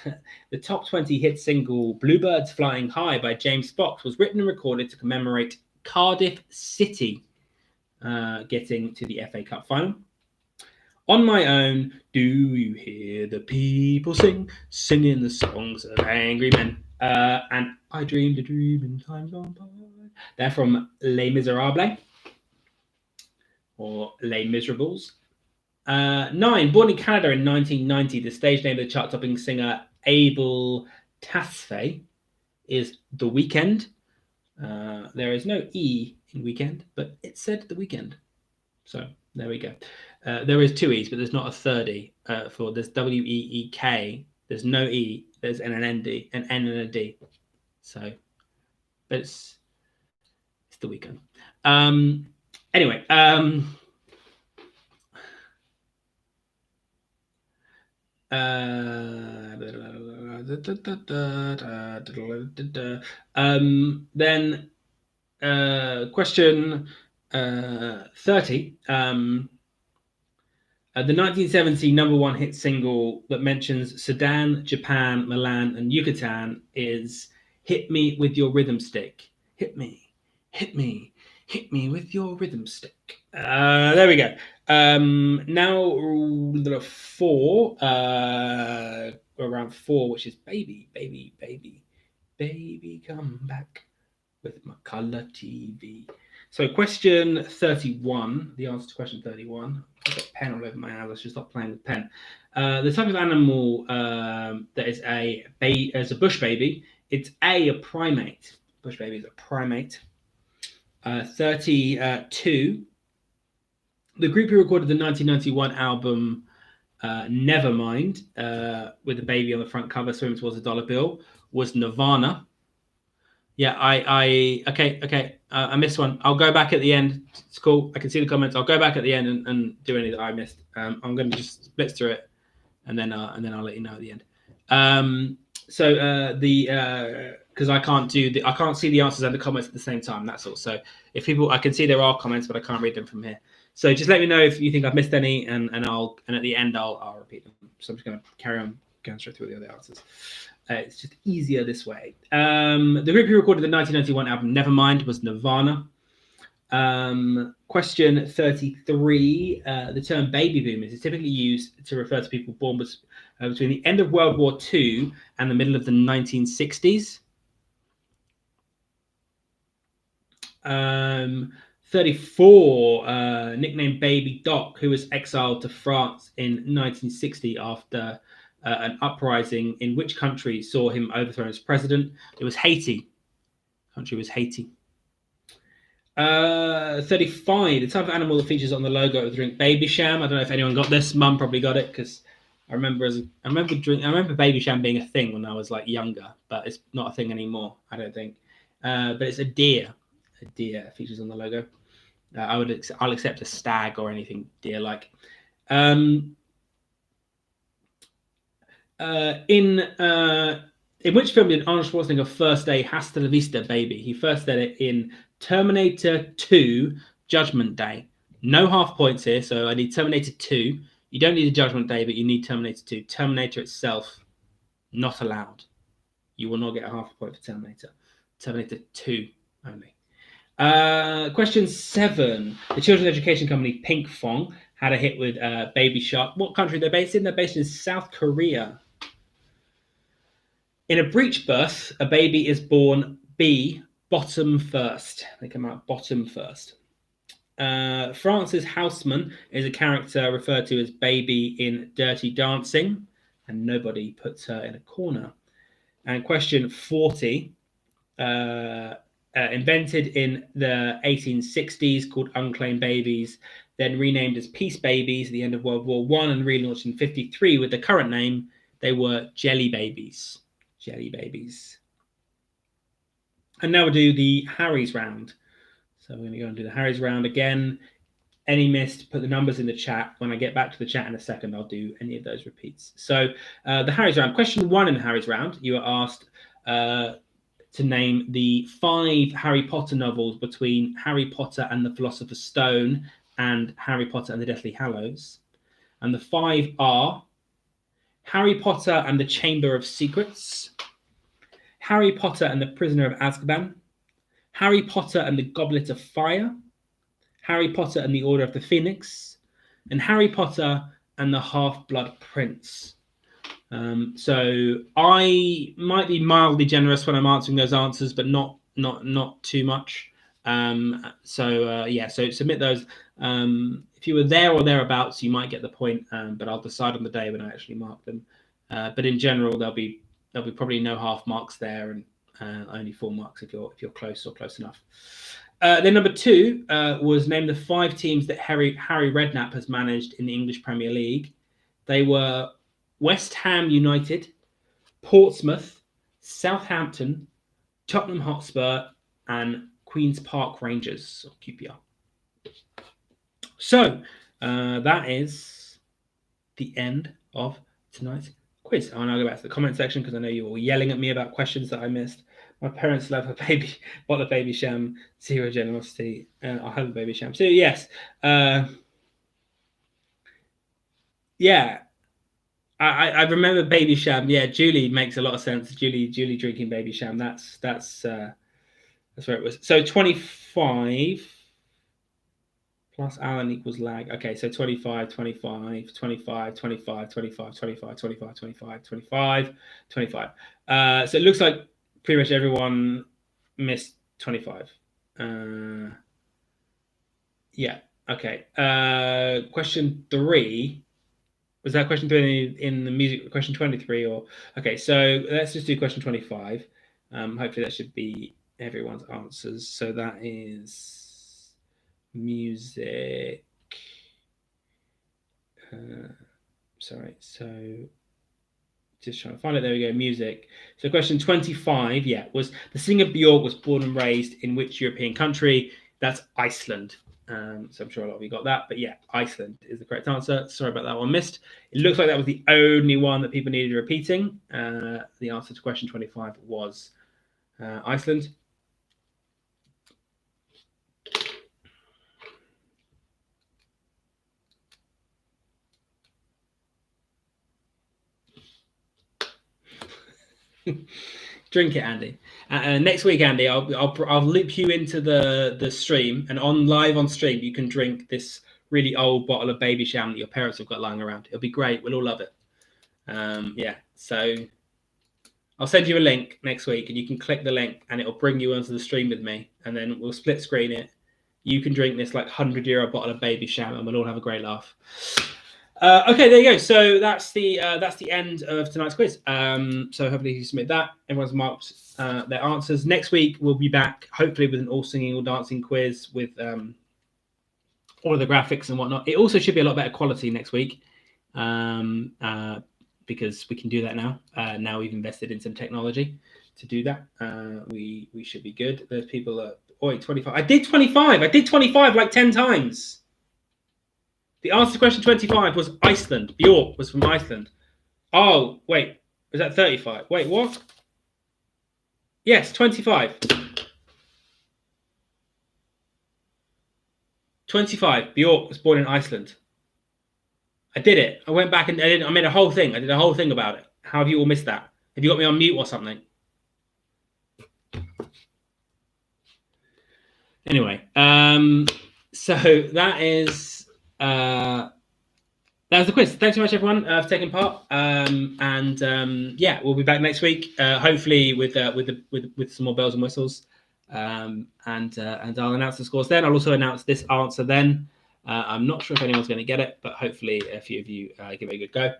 the top 20 hit single Bluebirds Flying High by James Fox was written and recorded to commemorate Cardiff City getting to the FA Cup final. On My Own, do you hear the people singing the songs of angry men? And I dreamed a dream in times gone by. They're from Les Miserables, or Les Miserables. 9, born in Canada in 1990, the stage name of the chart-topping singer Abel Tasfaye is The Weeknd. There is no E in weekend, but it said The Weeknd. So there we go. There is 2 E's, but there's not a third E. There's W-E-E-K. There's no E. There's an N-D, an N and a D. So, but it's The Weeknd. Anyway, then question 30. The 1970 number 1 hit single that mentions Sudan, Japan, Milan, and Yucatan is Hit Me With Your Rhythm Stick. Hit me, hit me, hit me with your rhythm stick. There we go. Now 4, around 4, which is baby, baby, baby, baby, come back with my color TV. So question 31, the answer to question 31. I've got pen all over my hands. I should stop playing with pen. The type of animal that is a bush baby, it's a primate. Bush baby is a primate. 32. The group who recorded the 1991 album Nevermind, with the baby on the front cover swimming towards a dollar bill, was Nirvana. Yeah, okay. I missed one. I'll go back at the end. It's cool. I can see the comments. I'll go back at the end and do any that I missed. I'm going to just blitz through it, and then I'll let you know at the end. Because I can't see the answers and the comments at the same time. That's all. So if people, I can see there are comments, but I can't read them from here. So just let me know if you think I've missed any, and at the end I'll repeat them. So I'm just going to carry on going straight through the other answers. It's just easier this way. The group who recorded the 1991 album Nevermind was Nirvana. Question 33. The term baby boomers is typically used to refer to people born between the end of World War II and the middle of the 1960s. 34. Nicknamed Baby Doc, who was exiled to France in 1960 after an uprising in which country saw him overthrown as president? It was Haiti. The country was Haiti. 35. The type of animal that features on the logo of the drink Babycham. I don't know if anyone got this. Mum probably got it because I remember Babycham being a thing when I was like younger, but it's not a thing anymore, I don't think. But it's a deer. A deer features on the logo. I'll accept a stag or anything deer-like. In which film did Arnold Schwarzenegger first say "Hasta la vista, baby"? He first said it in Terminator 2: Judgment Day. No half points here, so I need Terminator 2. You don't need a Judgment Day, but you need Terminator 2. Terminator itself, not allowed. You will not get a half a point for Terminator. Terminator 2 only. Question 7. The children's education company Pinkfong had a hit with Baby Shark. What country are they based in? They're based in South Korea. In a breech birth, a baby is born B, bottom first. They come out bottom first. Frances Houseman is a character referred to as Baby in Dirty Dancing, and nobody puts her in a corner. And question 40. Invented in the 1860s, called Unclaimed Babies, then renamed as Peace Babies at the end of World War I and relaunched in 1953 with the current name. They were Jelly Babies. Jelly Babies. And now we'll do the Harry's round. So we're going to go and do the Harry's round again. Any missed, put the numbers in the chat. When I get back to the chat in a second, I'll do any of those repeats. So the Harry's round. Question 1 in the Harry's round. You were asked to name the 5 Harry Potter novels between Harry Potter and the Philosopher's Stone and Harry Potter and the Deathly Hallows. And the 5 are Harry Potter and the Chamber of Secrets, Harry Potter and the Prisoner of Azkaban, Harry Potter and the Goblet of Fire, Harry Potter and the Order of the Phoenix, and Harry Potter and the Half-Blood Prince. So I might be mildly generous when I'm answering those answers, but not too much. So submit those. If you were there or thereabouts, you might get the point, but I'll decide on the day when I actually mark them. But in general, there'll be probably no half marks there, and only 4 marks if you're close or close enough. Then number 2 was name the 5 teams that Harry Redknapp has managed in the English Premier League. They were West Ham United, Portsmouth, Southampton, Tottenham Hotspur, and Queen's Park Rangers, or QPR. So that is the end of tonight's quiz. I'll now go back to the comment section because I know you're all yelling at me about questions that I missed. My parents love a bottle of Babycham, 0 generosity. I'll have a Babycham too. Yes. Yeah. I remember Babycham. Yeah, Julie makes a lot of sense. Julie drinking Babycham. That's where it was. So 25 plus Alan equals lag. Okay, so 25, 25, 25, 25, 25, 25, 25, 25, 25, 25. So it looks like pretty much everyone missed 25. Yeah. Okay. Question 3. Was that question 3 in the music? Question 23 or okay? So let's just do question 25. Hopefully that should be everyone's answers. So that is music. Sorry. So just trying to find it. There we go. Music. So question 25. Yeah, was the singer Björk was born and raised in which European country? That's Iceland. So I'm sure a lot of you got that, but yeah, Iceland is the correct answer. Sorry about that one missed. It looks like that was the only one that people needed repeating. The answer to question 25 was Iceland. Drink it, Andy. Next week, Andy, I'll loop you into the stream, and live on stream, you can drink this really old bottle of Babycham that your parents have got lying around. It'll be great. We'll all love it. Yeah. So I'll send you a link next week, and you can click the link, and it'll bring you onto the stream with me, and then we'll split screen it. You can drink this like €100 bottle of Babycham, and we'll all have a great laugh. Okay, there you go. So that's the end of tonight's quiz. So hopefully you submit that. Everyone's marked their answers. Next week we'll be back, hopefully with an all singing, all dancing quiz with all of the graphics and whatnot. It also should be a lot better quality next week because we can do that now. Now we've invested in some technology to do that. We should be good. There's people that 25. I did 25. I did 25 like 10 times. The answer to question 25 was Iceland. Bjork was from Iceland. Oh, wait. Was that 35? Wait, what? Yes, 25. 25. Bjork was born in Iceland. I did it. I went back and I made a whole thing. I did a whole thing about it. How have you all missed that? Have you got me on mute or something? Anyway, so that is... that was the quiz. Thanks so much, everyone, for taking part. Yeah, we'll be back next week, hopefully with some more bells and whistles. And I'll announce the scores then. I'll also announce this answer then. I'm not sure if anyone's going to get it, but hopefully a few of you give it a good go.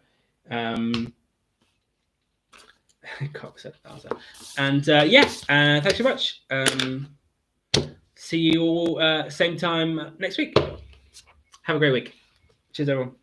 Yeah, thanks so much. See you all same time next week. Have a great week. Cheers, everyone.